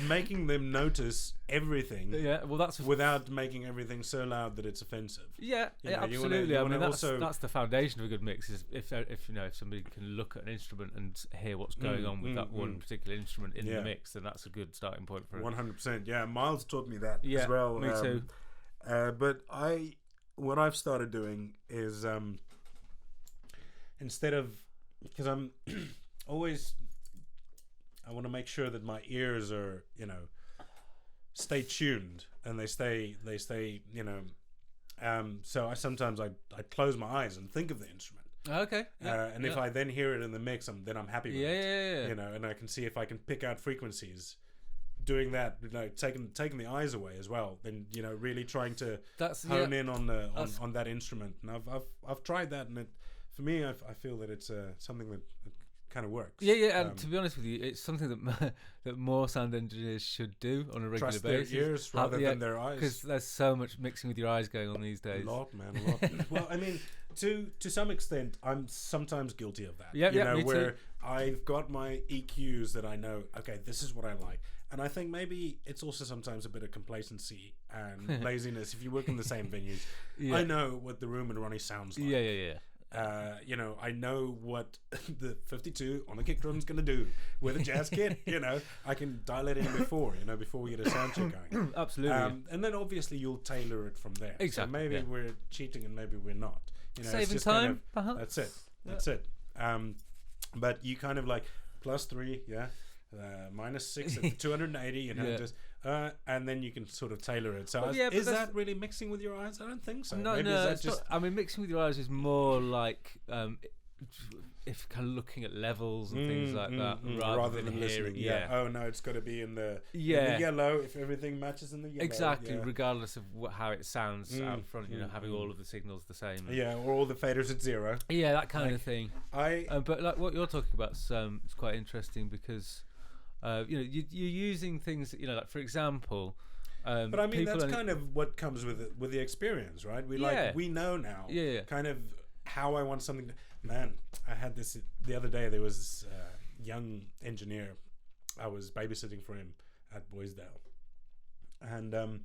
Making them notice everything. Yeah, well, that's without making everything so loud that it's offensive. Yeah, absolutely. I mean, that's the foundation of a good mix. Is if somebody can look at an instrument and hear what's going on with that one particular instrument in the mix, then that's a good starting point for it. 100%. Yeah, Miles taught me that as well. Me too. But what I've started doing is instead of, because I'm always, I want to make sure that my ears are stay tuned and they stay so I sometimes I close my eyes and think of the instrument. Okay. And if I then hear it in the mix, then I'm happy with it. Yeah. And I can see if I can pick out frequencies. Doing that, taking the eyes away as well. Then really trying to hone in on that instrument. And I've tried that, and for me, I feel that it's something that kind of works. Yeah. And to be honest with you, it's something that more sound engineers should do on a regular basis. Trust their ears rather than their eyes. Because there's so much mixing with your eyes going on these days. A lot, man. A lot. Well, I mean, to some extent, I'm sometimes guilty of that. Me where too. I've got my EQs that I know. Okay, this is what I like. And I think maybe it's also sometimes a bit of complacency and laziness. If you work in the same venues, I know what the Room and Ronnie sounds like. Yeah. I know what the 52 on the kick drum's going to do with a jazz kit. I can dial it in before we get a sound check going. Absolutely. And then obviously you'll tailor it from there. Exactly. So maybe we're cheating and maybe we're not. Saving time, perhaps. That's it. But you kind of like +3, -6 at 280, just and then you can sort of tailor it. So is that really mixing with your eyes? I don't think so. No, it's just. I mean, mixing with your eyes is more like if kind of looking at levels and things like that, rather than listening. Yeah. Oh no, it's got to be in the yellow. If everything matches in the yellow. Exactly, regardless of how it sounds out front. Having all of the signals the same. Yeah, or all the faders at 0. Yeah, that kind of thing. But like what you're talking about, it's quite interesting because. You're using things that, like, for example, but I mean that's kind of what comes with the experience, right? We know now, kind of how I want something. Man, I had this the other day. There was this young engineer. I was babysitting for him at Boysdale, and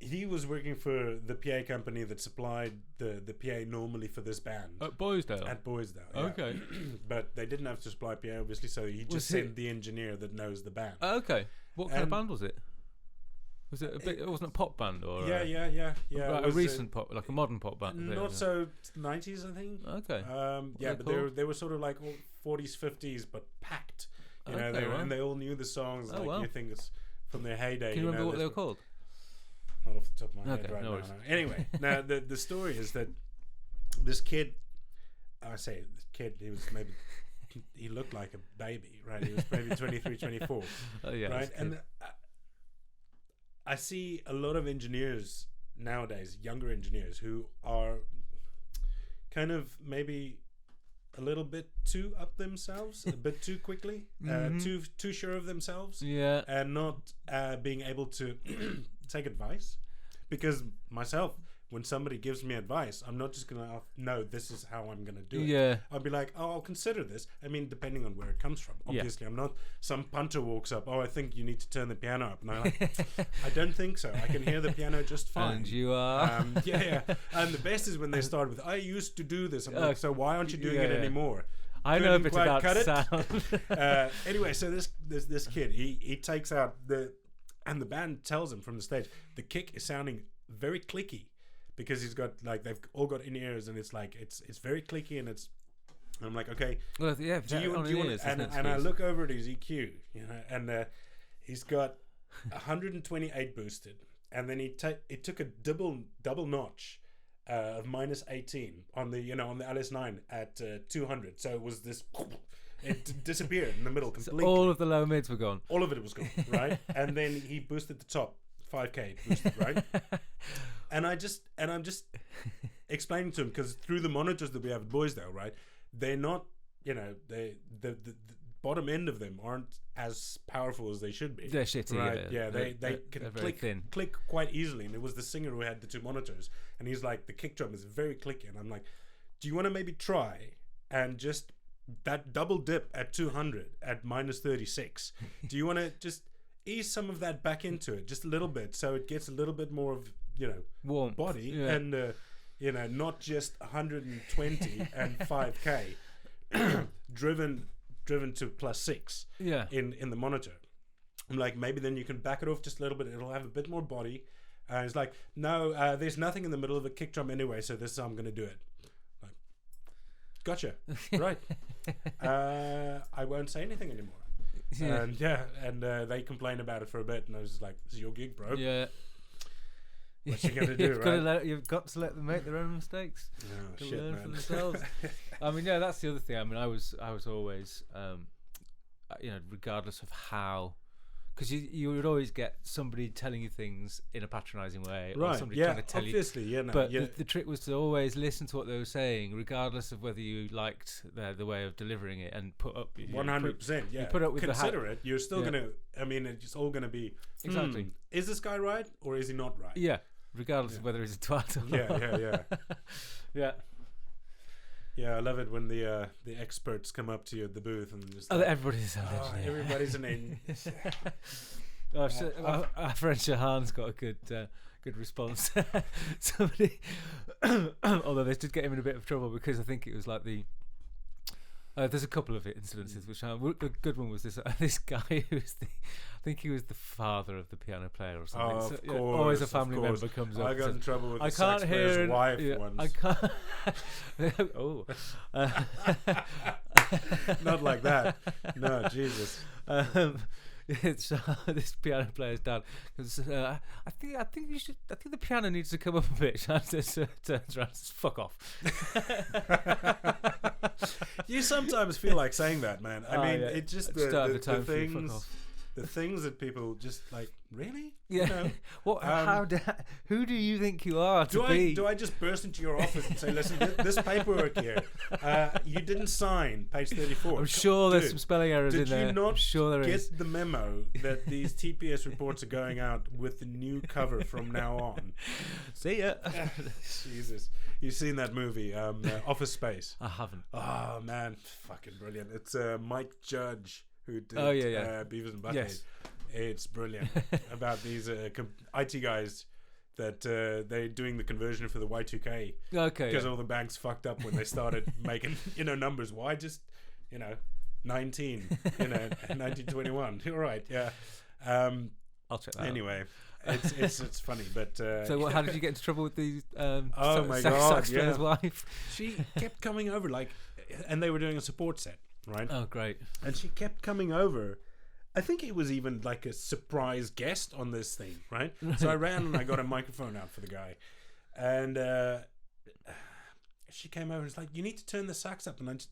he was working for the PA company that supplied the PA normally for this band. At Boysdale? At Boysdale, okay. But they didn't have to supply PA, obviously, so he just sent the engineer that knows the band. Okay. What kind of band was it? Was it a bit? It wasn't a pop band, or yeah. Like a recent pop, like a modern pop band. Not so 90s, I think. Okay. But they were sort of like all 40s, 50s, but packed. And they all knew the songs. You think it's from their heyday. Can you remember what they were called? not off the top of my head Okay, right no now. worries. No. Anyway, now the story is that this kid, he was maybe, he looked like a baby, right? He was maybe 23, 24, Oh yeah, right? And I see a lot of engineers nowadays, younger engineers, who are kind of maybe a little bit too up themselves, a bit too quickly, too sure of themselves, yeah, and not being able to take advice. Because myself, when somebody gives me advice, I'm not just gonna no, this is how I'm gonna do it. yeah. I'll be like, oh, I'll consider this. I mean, depending on where it comes from. Obviously, I'm not some punter walks up. Oh, I think you need to turn the piano up. And I'm like, I don't think so. I can hear the piano just fine. And you are. Yeah. And the best is when they start with, I used to do this. I'm like, so why aren't you doing it anymore? I know a Couldn't bit quite about cut sound. Anyway, so this kid, he takes out and the band tells him from the stage, the kick is sounding very clicky. Because he's got they've all got in ears and it's like it's very clicky and I'm like, okay, Well, yeah. do you want, and I look over at his EQ, and he's got 128 boosted, and then it took a double notch of -18 on the on the LS9 at 200, so it was this. It disappeared in the middle completely. So all of the low mids were gone. All of it was gone, right? And then he boosted the top 5K boosted, right? And I'm just explaining to him, because through the monitors that we have at Boysdale, right, they're not, the bottom end of them aren't as powerful as they should be. They're shitty, right? yeah. They can click quite easily. And it was the singer who had the two monitors, and he's like, the kick drum is very clicky. And I'm like, do you want to maybe try and just that double dip at 200 at -36? Do you want to just ease some of that back into it just a little bit, so it gets a little bit more of warm body, and not just 120 and 5K driven to +6 in the monitor. I'm like, maybe then you can back it off just a little bit, it'll have a bit more body. It's like, no, there's nothing in the middle of a kick drum anyway, so this is how I'm going to do it. Like, gotcha. Right. I won't say anything anymore. And they complained about it for a bit, and I was just like, this is your gig, bro. Yeah. What you gonna do, right? You've got to let them make their own mistakes. Oh, to shit, learn man. for themselves. I mean, yeah, that's the other thing. I mean, I was always, regardless of how, because you would always get somebody telling you things in a patronising way, or somebody trying to tell obviously, you. But the trick was to always listen to what they were saying, regardless of whether you liked the way of delivering it, and put up 100%. Yeah, you put up with consider it. You're still gonna. I mean, it's all gonna be exactly. Is this guy right or is he not right? Yeah, regardless of whether he's a twat or not. Yeah. Yeah, I love it when the experts come up to you at the booth and just everybody's an engineer. Everybody's an engineer. Our friend Shahan's got a good response. Somebody, although they did get him in a bit of trouble, because I think it was like there's a couple of incidences which the good one was this guy who was I think he was the father of the piano player or something. Oh, so, of course, always a family member comes up. I got in trouble with the sax player's wife once. I can't. Oh, not like that. No, Jesus. It's this piano player's dad. I think you should. I think the piano needs to come up a bit. Turns around, says, "Fuck off." You sometimes feel like saying that, man. I mean, it just the things that people just like. Really? Yeah. What? Who do you think you are to be? Do I just burst into your office and say, "Listen, this paperwork here, you didn't sign page 34." I'm sure there's some spelling errors in there. Did you not get the memo that these TPS reports are going out with the new cover from now on? See ya. Jesus, you've seen that movie, Office Space? I haven't. Oh man, fucking brilliant! It's Mike Judge who did Beavis and Butthead. Yes. It's brilliant about these IT guys that they're doing the conversion for the Y2K. Okay. Because all the banks fucked up when they started making numbers. Why just 19 1921? You're right. Yeah. I'll check that. Anyway, it's funny, but so how did you get into trouble with the oh my god, sax player's wife? She kept coming over and they were doing a support set, right? Oh great. And she kept coming over. I think he was even like a surprise guest on this thing, right? So I ran and I got a microphone out for the guy, and she came over and was like, "You need to turn the sax up," and I just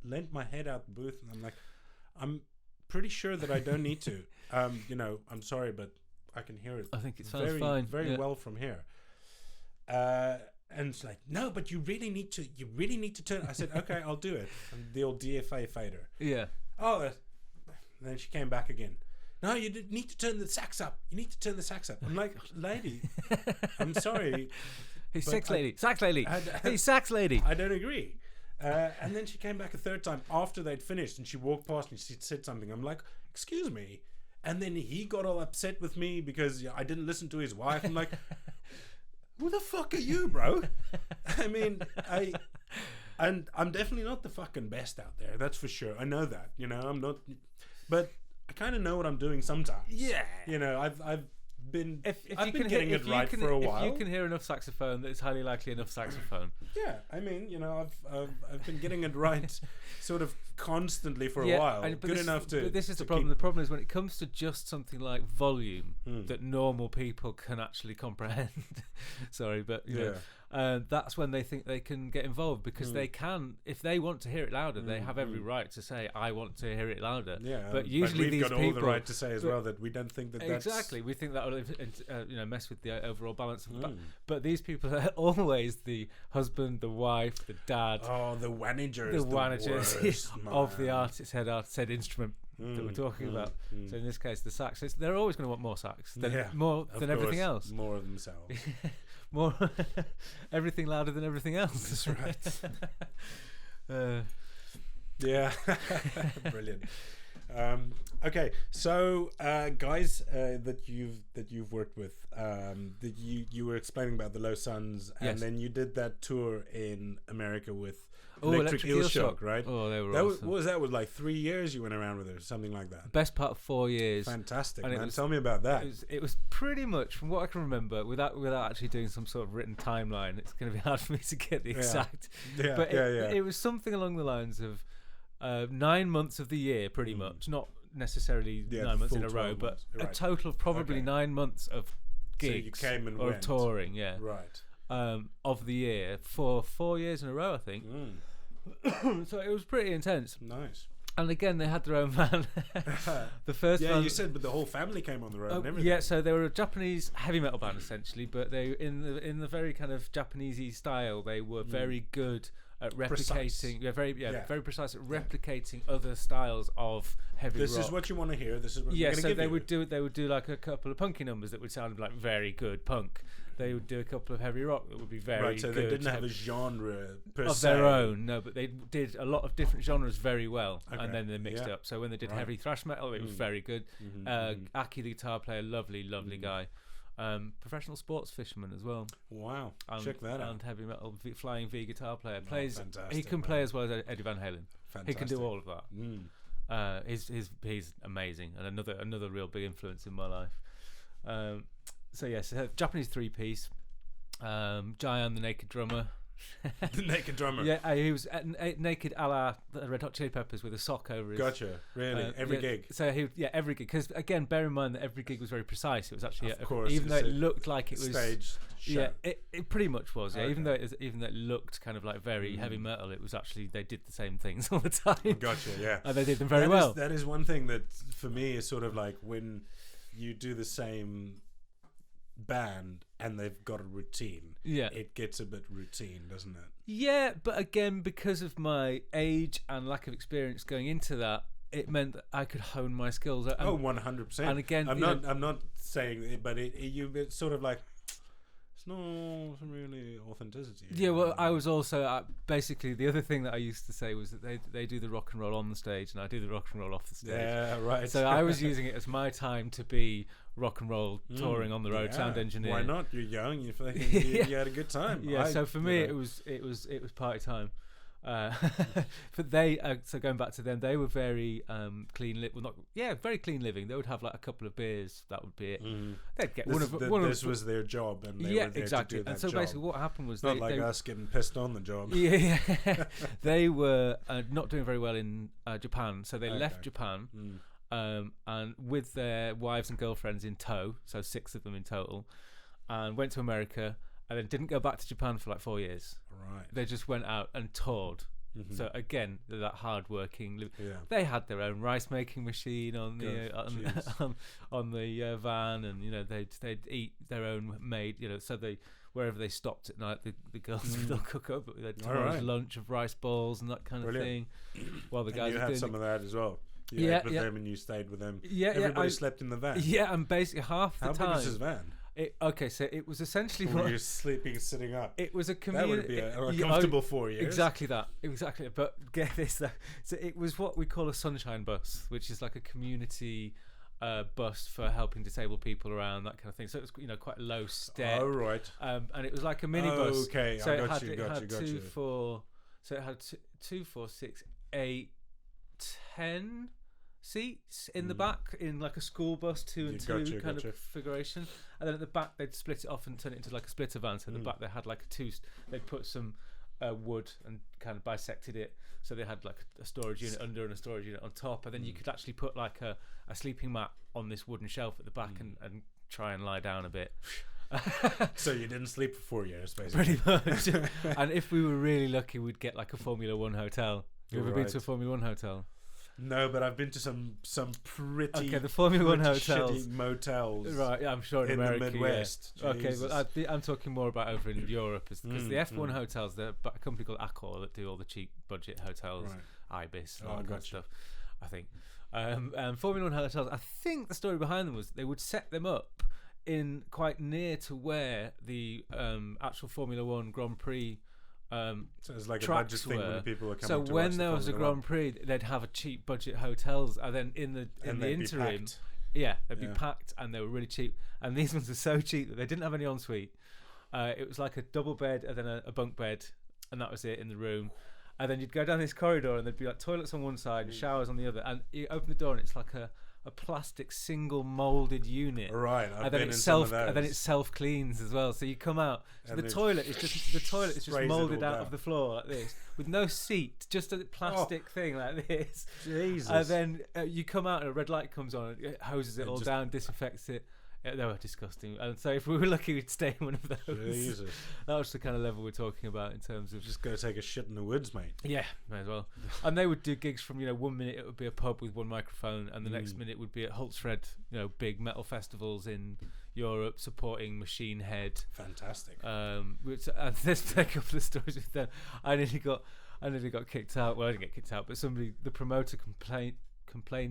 leant my head out the booth, and I'm like, "I'm pretty sure that I don't need to. I'm sorry, but I can hear it. I think it sounds fine, very well from here." And it's like, "No, but you really need to. You really need to turn." I said, "Okay, I'll do it." And the old DFA fader. Yeah. Oh, then she came back again. "No, you need to turn the sax up. You need to turn the sax up." I'm like, "Lady, I'm sorry." Hey, sax lady. Hey, sax lady. I don't agree. And then she came back a third time after they'd finished, and she walked past and she said something. I'm like, "Excuse me." And then he got all upset with me because I didn't listen to his wife. I'm like, "Who the fuck are you, bro?" I mean, I'm definitely not the fucking best out there. That's for sure. I know that. I'm not, but I kind of know what I'm doing sometimes. Yeah. I've been I've been getting it right for a while. If you can hear enough saxophone, it's highly likely enough saxophone. Yeah, I mean, I've been getting it right, sort of constantly for a while. Good enough to. But this is the problem. The problem is when it comes to just something like volume that normal people can actually comprehend. Sorry, but that's when they think they can get involved, because they can, if they want to hear it louder, they have every right to say, "I want to hear it louder." Yeah, but usually we've these got people all the right to say as well that we don't think that exactly. We think that will mess with the overall balance of the but these people are always the husband, the wife, the dad. Oh, the managers, of the artist said instrument that we're talking about. So in this case, the sax. They're always going to want more sax, more than everything else. More of themselves. More everything louder than everything else. That's right. Yeah. Brilliant. Okay, so guys that you've worked with, that you were explaining about the Low Suns, and then you did that tour in America with Electric Eel Shock, right? Oh, they were What awesome. was that? Was like 3 years you went around with it, or something like that? Best part of 4 years. Fantastic, and man. Tell me about that. It was pretty much, from what I can remember, without actually doing some sort of written timeline, it's going to be hard for me to get the exact. But it was something along the lines of 9 months of the year, pretty much. Not necessarily 9 months in a row, but a total of probably 9 months of gigs, so you came and or went. touring, right, of the year for 4 years in a row, I think. So it was pretty intense. Nice. And again, they had their own van. The first van, you said, but the whole family came on the road and everything. Yeah, so they were a Japanese heavy metal band essentially, but they in the very kind of Japanesey style, they were very good at replicating. Very precise at replicating other styles of heavy rock. This is what you want to hear. This is what we're so they would do like a couple of punky numbers that would sound like very good punk. They would do a couple of heavy rock that would be very right. So good. they didn't have a genre per se of their own, no, but they did a lot of different genres very well, and then they mixed it up. So when they did heavy thrash metal, it was very good. Aki, the guitar player, lovely guy. Professional sports fisherman as well. Wow, check that out. And heavy metal flying V guitar player. He can man. play as well as Eddie Van Halen. Fantastic. He can do all of that. He's amazing, and another real big influence in my life. So yes, Japanese 3-piece. Jayan, the naked drummer. The naked drummer. Yeah, he was naked a la the Red Hot Chili Peppers with a sock over his. Gotcha. Really, every gig. So every gig. Because again, bear in mind that every gig was very precise. It was actually, of course, even though it looked like it was stage show. Yeah, it pretty much was. Yeah, Okay. even though it looked kind of like very heavy metal, it was actually, they did the same things all the time. Gotcha. Yeah, and they did them very well. That is one thing that for me is sort of like when you do the same band and they've got a routine, it gets a bit routine, doesn't it? Yeah, but again, because of my age and lack of experience going into that, it meant that I could hone my skills. 100%. And again, I'm not saying it, but it's sort of like, it's not really authenticity. Yeah, well, I was also basically, the other thing that I used to say was that they do the rock and roll on the stage and I do the rock and roll off the stage. Yeah, right. So I was using it as my time to be rock and roll touring on the road, sound engineer. Why not? You're young. You had a good time. Yeah. So for me, it was party time. But so going back to them, they were very clean. Very clean living. They would have like a couple of beers. That would be it. They'd get this was their job, and they were there exactly. to do that and so job. basically, what happened was not like us getting pissed on the job. They were not doing very well in Japan, so they left Japan. and with their wives and girlfriends in tow, so 6 of them in total, and went to America, and then didn't go back to Japan for like 4 years. Right. They just went out and toured. Mm-hmm. So again, they're that hard-working. Yeah. They had their own rice-making machine on the on the van, and they'd eat their own made. So they wherever they stopped at night, the girls would cook up their tomorrow's lunch of rice balls and that kind of thing. While the guys you had some of that as well. You ate with them and you stayed with them. Yeah, everybody slept in the van. Yeah, and basically half the time. How big was his van? So it was essentially. When you're sleeping, sitting up. It was a community. That would be uncomfortable for you. Exactly that. But get this though. So it was what we call a sunshine bus, which is like a community bus for helping disabled people around, that kind of thing. So it was quite a low step. Oh right. And it was like a minibus. Okay, so I it got had, you. it had 2, 4. So it had 2, 4, 6, 8, 10 seats in the back, in like a school bus 2 and 2 kind of configuration, and then at the back they'd split it off and turn it into like a splitter van. So at the back they had like they'd put some wood and kind of bisected it, so they had like a storage unit under and a storage unit on top, and then you could actually put like a sleeping mat on this wooden shelf at the back and try and lie down a bit. So you didn't sleep for 4 years, basically. Pretty much. And if we were really lucky, we'd get like a Formula 1 hotel. You ever been to a Formula 1 hotel? No, but I've been to some pretty the Formula 1 hotels, shitty motels, right? Yeah, I'm sure in America, the Midwest. Yeah. Okay, but I'm talking more about over in Europe, because the F1 hotels, they're a company called Accor that do all the cheap budget hotels, Ibis, and all that kind of stuff. I think. Formula 1 hotels. I think the story behind them was they would set them up in quite near to where the actual Formula 1 Grand Prix. So it's like a budget thing when people are coming so to when watch there was a Grand Prix, they'd have a cheap budget hotels, and then in the interim, they'd be packed, and they were really cheap. And these ones were so cheap that they didn't have any ensuite. It was like a double bed and then a bunk bed, and that was it in the room. And then you'd go down this corridor, and there'd be like toilets on one side and showers on the other. And you open the door, and it's like a plastic single molded unit, right? And then it self cleans as well. So you come out, so the toilet is just molded out of the floor like this, with no seat, just a plastic thing like this. Jesus! And then you come out, and a red light comes on, and it hoses it all down, disinfects it. Yeah, they were disgusting. And so if we were lucky, we'd stay in one of those. Jesus. That was the kind of level we're talking about in terms of just go take a shit in the woods, mate. Yeah, may as well. And they would do gigs from 1 minute it would be a pub with one microphone, and the next minute would be at Hultsfred, big metal festivals in Europe supporting Machine Head. Fantastic. And let's take up the stories with them. I nearly got kicked out. Well, I didn't get kicked out, but the promoter complained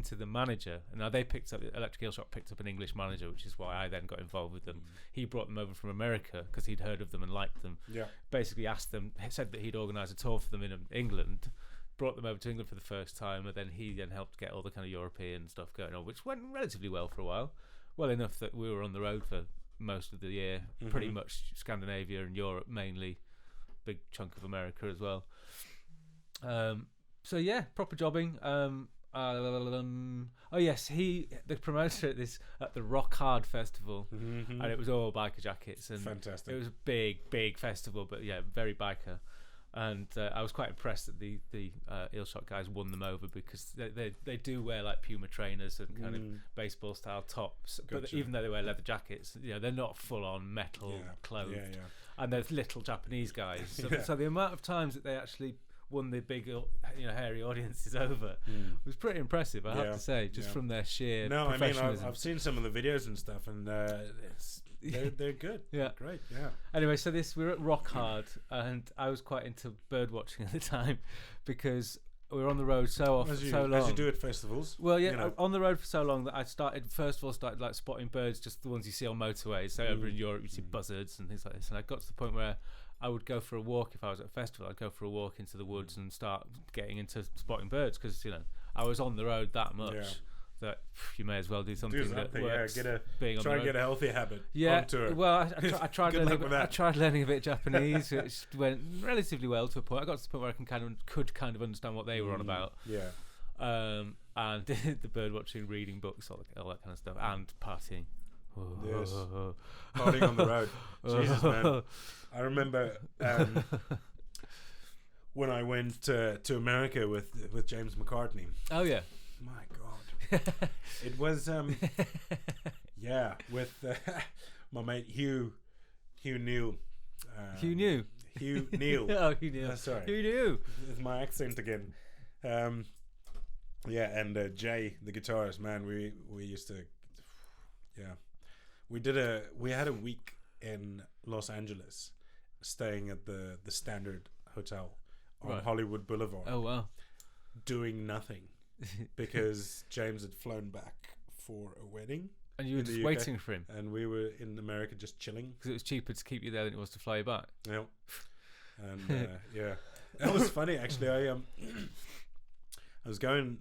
to the manager, and now the Electric Eel Shop picked up an English manager, which is why I then got involved with them. He brought them over from America because he'd heard of them and liked them. Basically said that he'd organise a tour for them in England, brought them over to England for the first time, and then he helped get all the kind of European stuff going on, which went relatively well for a while, well enough that we were on the road for most of the year, pretty much Scandinavia and Europe mainly, big chunk of America as well. So yeah, proper jobbing. The promoter at the Rock Hard Festival, and it was all biker jackets, and fantastic. It was a big festival, but yeah, very biker. And I was quite impressed that the Eelshot guys won them over, because they do wear like Puma trainers and kind of baseball style tops, but even though they wear leather jackets, they're not full on metal clothed. And there's little Japanese guys, so the amount of times that they actually won the big hairy audiences over was pretty impressive, I have to say, just from their sheer professionalism. I've seen some of the videos and stuff, and they're good. Yeah, great. Anyway, so we were at Rock Hard, and I was quite into bird watching at the time, because we were on the road so long. As you do at festivals. Well, on the road for so long that I started like spotting birds, just the ones you see on motorways. So over in Europe you see buzzards and things like this, and I got to the point where I would go for a walk. If I was at a festival, I'd go for a walk into the woods and start getting into spotting birds, because I was on the road that much that you may as well do something that works. Try and get a healthy habit. Yeah, on tour. well, I tried learning a bit of Japanese, which went relatively well to a point. I got to the point where I could kind of understand what they were on about. And did the bird watching, reading books, all that kind of stuff, and partying. Yes. Partying on the road. Jesus, man. I remember when I went to America with James McCartney. Oh yeah. My God. It was yeah, with my mate Hugh Neal. Hugh New. Hugh Neal. Oh, Hugh Neal. Sorry. Hugh New. With my accent again. Yeah, and Jay, the guitarist, man, we used to, yeah, we had a week in Los Angeles, staying at the Standard Hotel on Right. Hollywood Boulevard, Oh wow. doing nothing because James had flown back for a wedding, And you were in the just UK. waiting for him and we were in America just chilling. because it was cheaper to keep you there than it was to fly you back. Yeah, and yeah, that was funny actually. I was going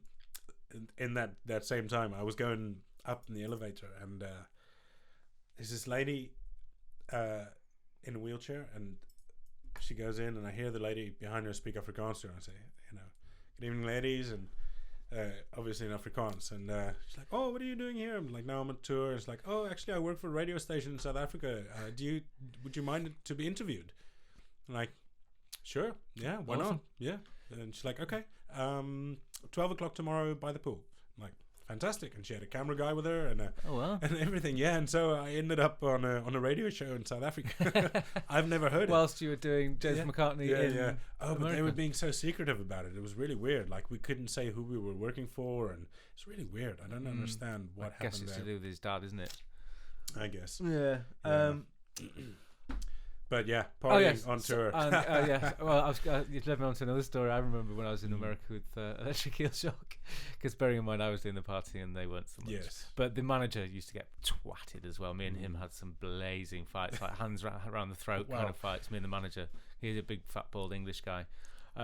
in that same time. I was going up in the elevator, and there's this lady in a wheelchair, and she goes in, and I hear the lady behind her speak Afrikaans to her. I say, good evening, ladies, and obviously in Afrikaans. And she's like, oh, what are you doing here? I'm like, no, I'm on tour. It's like, oh, actually, I work for a radio station in South Africa. Would you mind to be interviewed? I'm like, sure, yeah, why Awesome. not? Yeah. And she's like, okay, 12 o'clock tomorrow by the pool. I'm like, fantastic. And she had a camera guy with her and Oh wow. and everything. Yeah, and so I ended up on a radio show in South Africa. I've never heard it. Whilst you were doing James Yeah. McCartney Yeah, in yeah. Oh, but they America. were being so secretive about it. It was really weird. Like, we couldn't say who we were working for, and it's really weird. I don't understand what I guess happened it's there. to do with his dad, isn't it? I guess. Yeah. Yeah. But yeah, partying Oh yes, on tour. yeah. Well, you've led me on to another story. I remember when I was in America with Electric Eel Shock, because bearing in mind I was doing the party and they weren't so much. Yes. But the manager used to get twatted as well. Me and him had some blazing fights, like hands around the throat kind Wow. of fights. Me and the manager. He's a big fat bald English guy,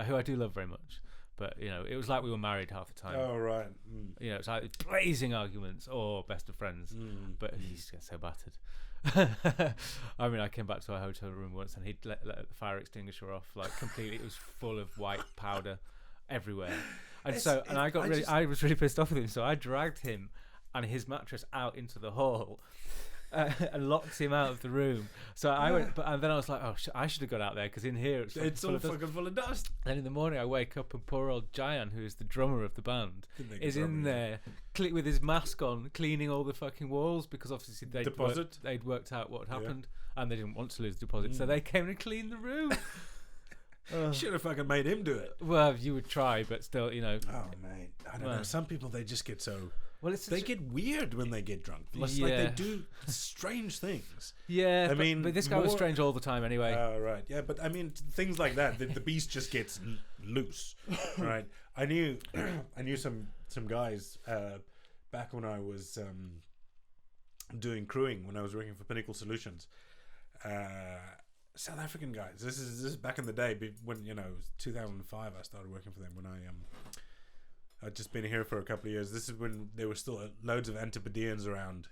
who I do love very much. But it was like we were married half the time. Oh, right. Mm. It's like blazing arguments or best of friends. Mm. But he used to get so battered. I mean, I came back to our hotel room once and he'd let the fire extinguisher off, like completely. It was full of white powder everywhere, and I was really pissed off with him. So I dragged him and his mattress out into the hall and locked him out of the room. So I went, and then I was like, oh, I should have got out there because in here it's It's all fucking full of dust. Then in the morning I wake up and poor old Jayan, who is the drummer of the band, is in there with his mask on, cleaning all the fucking walls because obviously they'd worked out what had happened and they didn't want to lose the deposit, so they came and cleaned the room. Should have fucking made him do it. Well, you would try, but still, Oh, mate. I don't know. Some people, they just get so... Well, they get weird when they get drunk. It's like they do strange things. Yeah, I mean, but this guy was strange all the time anyway. Oh, right. Yeah, but I mean, things like that. The beast just gets loose, right? I knew some guys back when I was doing crewing, when I was working for Pinnacle Solutions. South African guys. This is back in the day when it was 2005. I started working for them when I'd just been here for a couple of years. This is when there were still loads of Antipodeans around,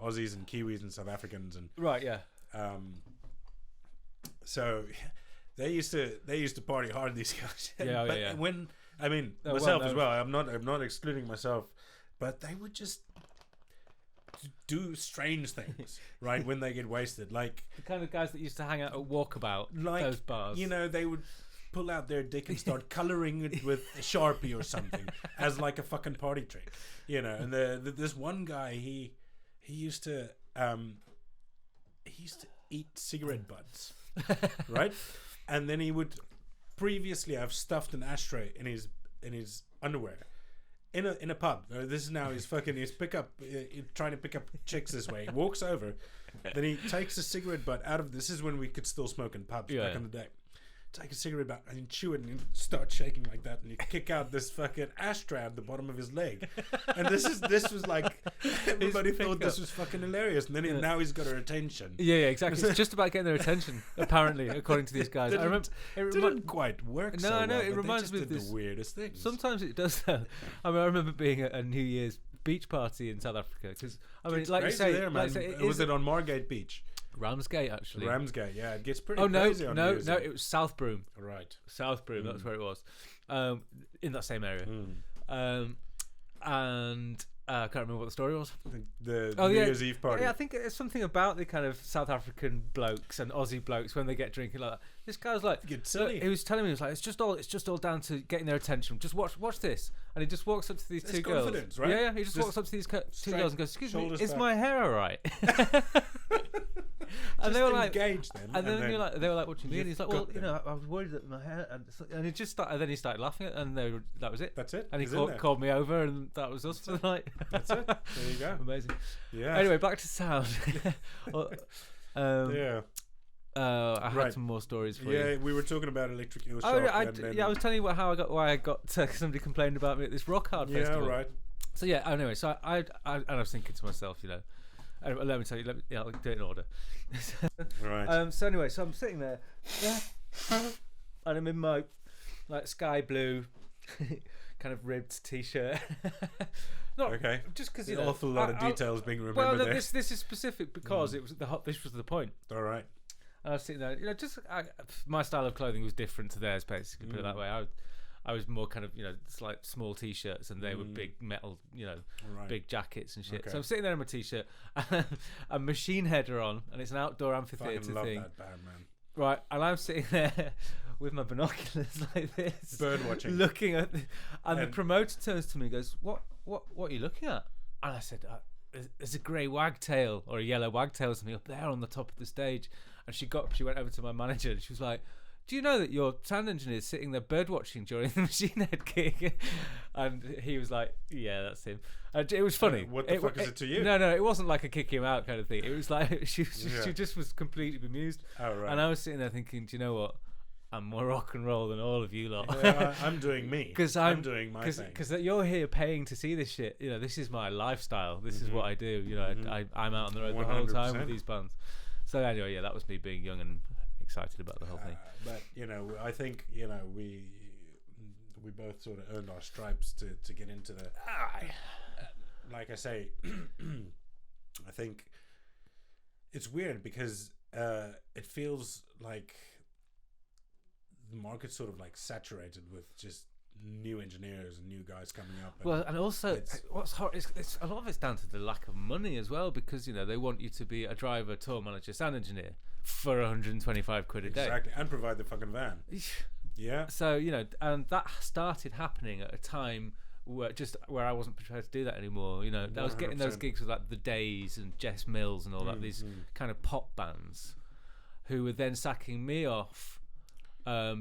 Aussies and Kiwis and South Africans, and Right, yeah. So they used to party hard, these guys. Yeah, but yeah. when myself as well. I'm not excluding myself, but they would just do strange things, right? When they get wasted, like The kind of guys that used to hang out at Walkabout, like those bars. they would pull out their dick and start coloring it with a Sharpie or something as like a fucking party trick, and this one guy, he used to eat cigarette butts, right? And then he would previously have stuffed an ashtray in his underwear in a pub. This is now his pickup, trying to pick up chicks this way. He walks over, then he takes a cigarette butt out of. This is when we could still smoke in pubs back in the day. Take a cigarette butt and chew it and start shaking like that, and you kick out this fucking ashtray at the bottom of his leg. And this was like, everybody thought this was fucking hilarious, and then now he's got her attention. Yeah, exactly. It's just about getting their attention, apparently, according to these guys. I remember it didn't quite work. No, so I know. well, It reminds me of the this weirdest things. Sometimes it does though. I mean, I remember being at a New Year's beach party in South Africa because It's crazy there, man. Was it on Margate Beach? Ramsgate, actually. Ramsgate, yeah, it gets pretty Oh no, crazy on New Year's Eve. it was South Broom. Right. South Broom, that's where it was, in that same area. Mm. And I can't remember what the story was. The New Year's Eve party. Yeah, I think it's something about the kind of South African blokes and Aussie blokes when they get drinking like that. This guy was like, he was telling me, he was like, it's just all down to getting their attention. Just watch this, and he just walks up to these two girls. Right? Yeah, he just walks up to these two girls and goes, "Excuse me, is back. my hair alright?" And Just they were like, engage them, and then you're like, they were like, "What do you mean?" He's like, "Well, I was worried that my hair," and he just started. And then he started laughing, and that was it. That's it. And he called me over, and that was us for the night. That's it. There you go. Amazing. Yeah. Anyway, back to sound. Yeah. I had some more stories for you. Yeah, we were talking about electric eel shock. I was telling you why I got somebody complained about me at this rock hard festival. Yeah, right. So yeah, anyway, so I was thinking to myself, anyway, let me tell you, I'll do it in order. Right. So anyway, so I'm sitting there, and I'm in my like sky blue, kind of ribbed t-shirt. Okay. Just because an awful lot of details being remembered there. This is specific because it was this was the point. All right. I was sitting there, my style of clothing was different to theirs, basically. Put it that way. I was more kind of, it's like small t-shirts, and they were big metal, big jackets and shit. Okay. So I'm sitting there in my t-shirt, and a Machine Head are on, and it's an outdoor amphitheatre thing. I love that band, man. Right, and I'm sitting there with my binoculars like this, bird watching, looking at, and the promoter turns to me and goes, "What are you looking at?" And I said, "There's a grey wagtail or a yellow wagtail or something up there on the top of the stage." And she went over to my manager and she was like, "Do you know that your sound engineer is sitting there bird watching during the Machine Head gig?" And he was like, "Yeah, that's him." And it was funny. What the fuck is it to you? No, it wasn't like a kick him out kind of thing. It was like she just was completely bemused. Oh, right. And I was sitting there thinking, do you know what? I'm more rock and roll than all of you lot. Yeah, I'm doing me. Because I'm doing my thing. Because you're here paying to see this shit. This is my lifestyle. This is what I do. I'm out on the road 100%. The whole time with these bands. So anyway, that was me being young and excited about the whole thing. But I think we both sort of earned our stripes to get into the. Like I say, I think it's weird because it feels like the market's sort of like saturated with just new engineers and new guys coming up. Well, and also what's hard is a lot of it's down to the lack of money as well, because they want you to be a driver, tour manager, sound engineer for 125 quid a day. Exactly, and provide the fucking van. Yeah. So and that started happening at a time where I wasn't prepared to do that anymore. I was getting those gigs with like the Days and Jess Mills and all that, these kind of pop bands, who were then sacking me off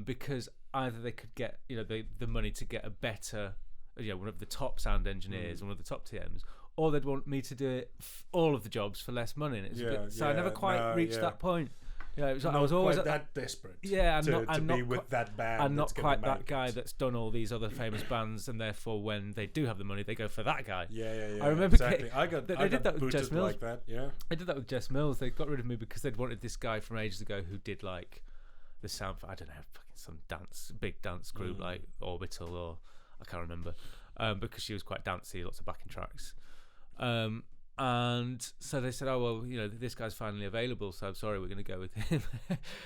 because either they could get the money to get a better one of the top sound engineers, one of the top TMs, or they'd want me to do it all of the jobs for less money. And it's I never quite reached that point. It was like I was always that desperate. Yeah, to be with that band. I'm not quite that guy that's done all these other famous bands, and therefore when they do have the money, they go for that guy. Yeah. I remember exactly. they did that with Jess Mills. Like that. Yeah, they did that with Jess Mills. They got rid of me because they'd wanted this guy from ages ago who did like the sound for, I don't know, fucking some big dance group like Orbital, or I can't remember, because she was quite dancey, lots of backing tracks. And so they said, "Oh well, this guy's finally available, so I'm sorry, we're going to go with him."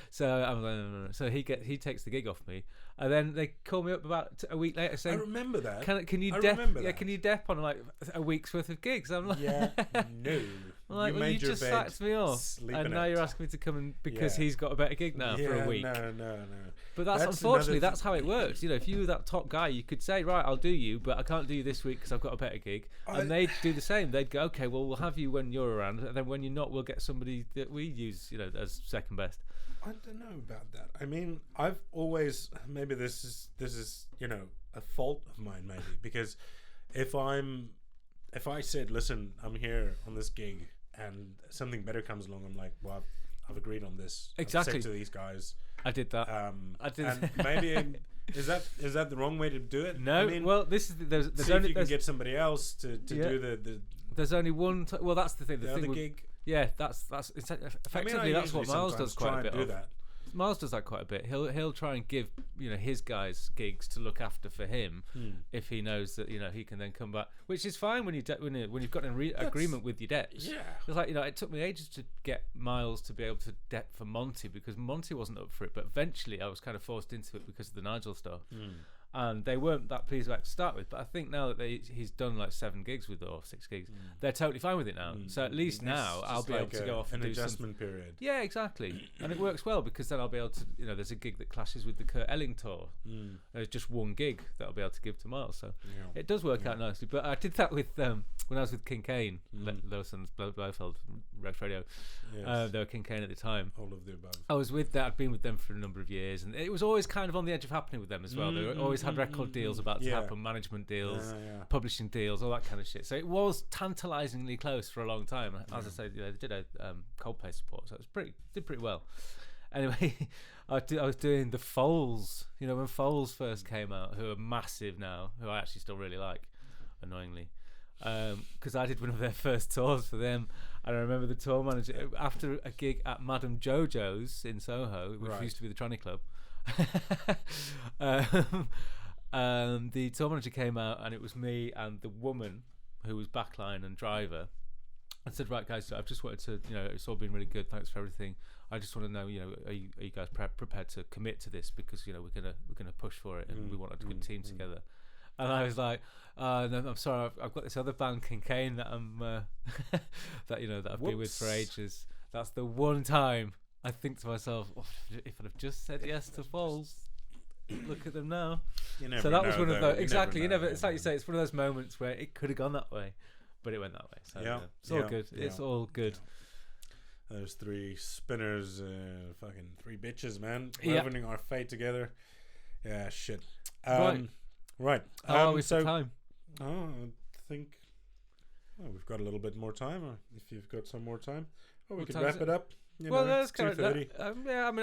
So I'm like, no. So he takes the gig off me, and then they call me up about a week later saying, "I remember that. Can you dep on like a week's worth of gigs?" I'm like, "Yeah, no." I'm like, you just sacked me off, and now you're asking me to come in because he's got a better gig now for a week. No. But that's unfortunately that's how it works. If you were that top guy, you could say, "Right, I'll do you, but I can't do you this week because I've got a better gig." And they'd do the same. They'd go, "Okay, well, we'll have you when you're around, and then when you're not, we'll get somebody that we use, as second best." I don't know about that. I mean, I've always, maybe this is a fault of mine, maybe, because if I said, "Listen, I'm here on this gig," and something better comes along, I'm like, "Well, I've agreed on this." Exactly. I've said to these guys. I did that. I did. And maybe is that the wrong way to do it? No. I mean, well, this is there's see if you can get somebody else to do the. There's only one. Well, that's the thing. The other thing gig. Yeah, that's effectively that's what Miles does quite a bit of. That. Miles does that quite a bit. He'll try and give his guys gigs to look after for him if he knows that he can then come back, which is fine when you've got an agreement with your debts. Yeah, it's like it took me ages to get Miles to be able to debt for Monty because Monty wasn't up for it, but eventually I was kind of forced into it because of the Nigel stuff. and they weren't that pleased about it to start with. But I think now that he's done like 7 gigs with it, or 6 gigs, they're totally fine with it now. So at least now I'll be able to go off and an do adjustment period. Yeah, exactly, and it works well because then I'll be able to, there's a gig that clashes with the Kurt Elling tour. There's just one gig that I'll be able to give to Miles, so it does work out nicely. But I did that with when I was with King Kane, Lawson's Blofeld, Rex Radio. They were King Kane at the time. All of the above. I was with that. I'd been with them for a number of years, and it was always kind of on the edge of happening with them as well. They always had record deals about to happen, management deals, publishing deals, all that kind of shit. So it was tantalisingly close for a long time. As I said, they did a Coldplay support, so it was did pretty well. Anyway, I was doing the Foals. When Foals first came out, who are massive now, who I actually still really like, annoyingly. Because I did one of their first tours for them, and I remember the tour manager after a gig at Madame Jojo's in Soho, which used to be the Tranny Club. The tour manager came out, and it was me and the woman who was backline and driver. I said, right guys, I've just wanted to, it's all been really good. Thanks for everything. I just want to know, are you guys prepared to commit to this, because we're gonna push for it, and we want a good team together. And I was like, no, I'm sorry, I've got this other band, King Kane, that I'm that I've been with for ages. That's the one time I think to myself, if I'd have just said yes to Foals, look at them now. So that was one of those. Exactly, it's like you say, it's one of those moments where it could have gone that way, but it went that way. So it's all good. It's all good. Those 3 spinners, fucking 3 bitches, man. Governing our fate together. Yeah, shit. Right. How are we for time? I think we've got a little bit more time. Or if you've got some more time, we could wrap it up. That's kind of I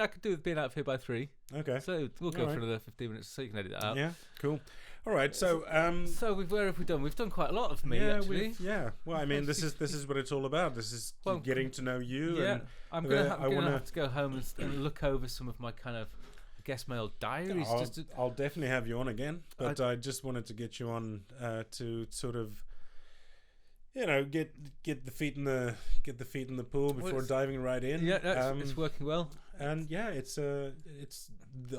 could do with being out of here by 3. Okay. So we'll go for another 15 minutes, so you can edit that out. Yeah. Cool. All right. So where have we done? We've done quite a lot of me, actually. Well, I mean, this is what it's all about. This is getting to know you. Yeah. And I'm gonna have to go home and look over some of my kind of guest mail diaries. I'll definitely have you on again, but I just wanted to get you on to sort of get the feet in the pool before diving right in. It's working well, and it's the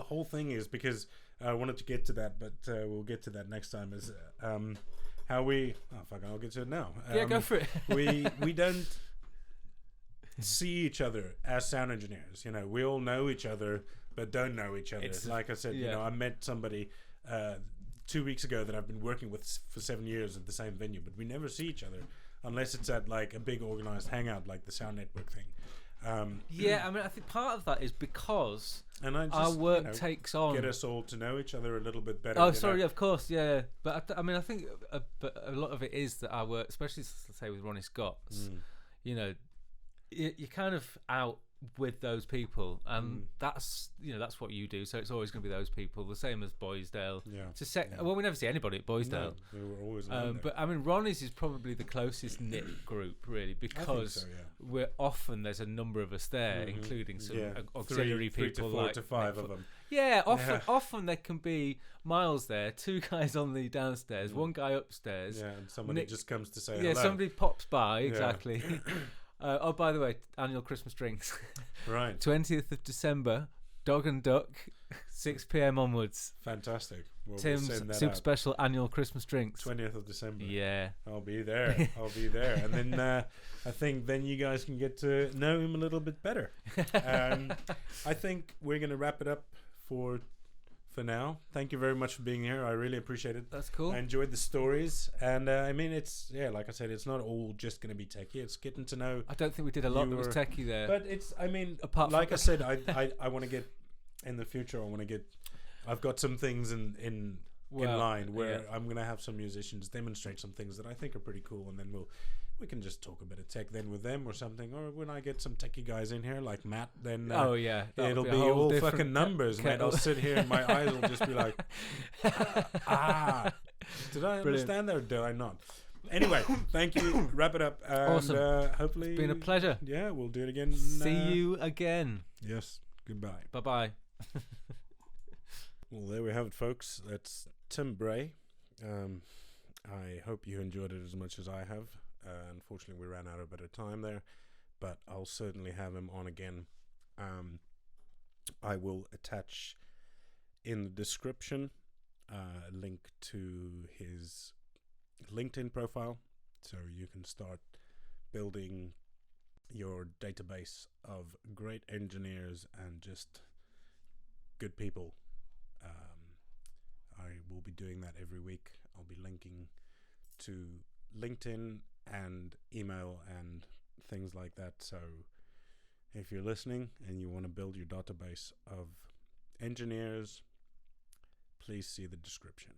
whole thing is because I wanted to get to that, but we'll get to that next time. Is how we I'll get to it now. Go for it. we don't see each other as sound engineers. We all know each other, but don't know each other. Like I said, I met somebody 2 weeks ago that I've been working with for 7 years at the same venue, but we never see each other unless it's at like a big organized hangout like the Sound Network thing. I think part of that is because our work takes on, get us all to know each other a little bit better. Of course, yeah. But I think a lot of it is that our work, especially say with Ronnie Scott's, you're kind of out with those people, and that's what you do. So it's always going to be those people. The same as Boysdale. Well, we never see anybody at Boysdale. No, we were always but I mean, Ronnie's is probably the closest knit group, really, because there's a number of us there, including some auxiliary people, 3 to 5 of them. Yeah, often there can be Miles there, 2 guys on the downstairs, 1 guy upstairs. Yeah, and somebody just comes to say hello. Yeah, somebody pops by, exactly. By the way, annual Christmas drinks. Right. 20th of December, Dog and Duck, 6 p.m. onwards. Fantastic. Tim's super special annual Christmas drinks. 20th of December. Yeah. I'll be there. And then I think then you guys can get to know him a little bit better. I think we're going to wrap it up for now. Thank you very much for being here. I really appreciate it. That's cool. I enjoyed the stories, and I mean, it's like I said, it's not all just going to be techie. It's getting to know. I don't think we did a lot that was techie there, but it's. I mean, like I said, I want to get in the future. I've got some things in line where I'm going to have some musicians demonstrate some things that I think are pretty cool, and then we can just talk a bit of tech then with them or something. Or when I get some techie guys in here like Matt, then it'll be all fucking numbers, man. I'll sit here and my eyes will just be like, did I understand that or did I not? Anyway, thank you. Wrap it up. And, awesome. Hopefully, it's been a pleasure. Yeah, we'll do it again. See you again. Yes. Goodbye. Bye. Well, there we have it, folks. That's Tim Bray. I hope you enjoyed it as much as I have. Unfortunately, we ran out of a bit of time there, but I'll certainly have him on again. I will attach in the description a link to his LinkedIn profile, so you can start building your database of great engineers and just good people. I will be doing that every week. I'll be linking to LinkedIn and email and things like that. So if you're listening and you want to build your database of engineers, please see the description.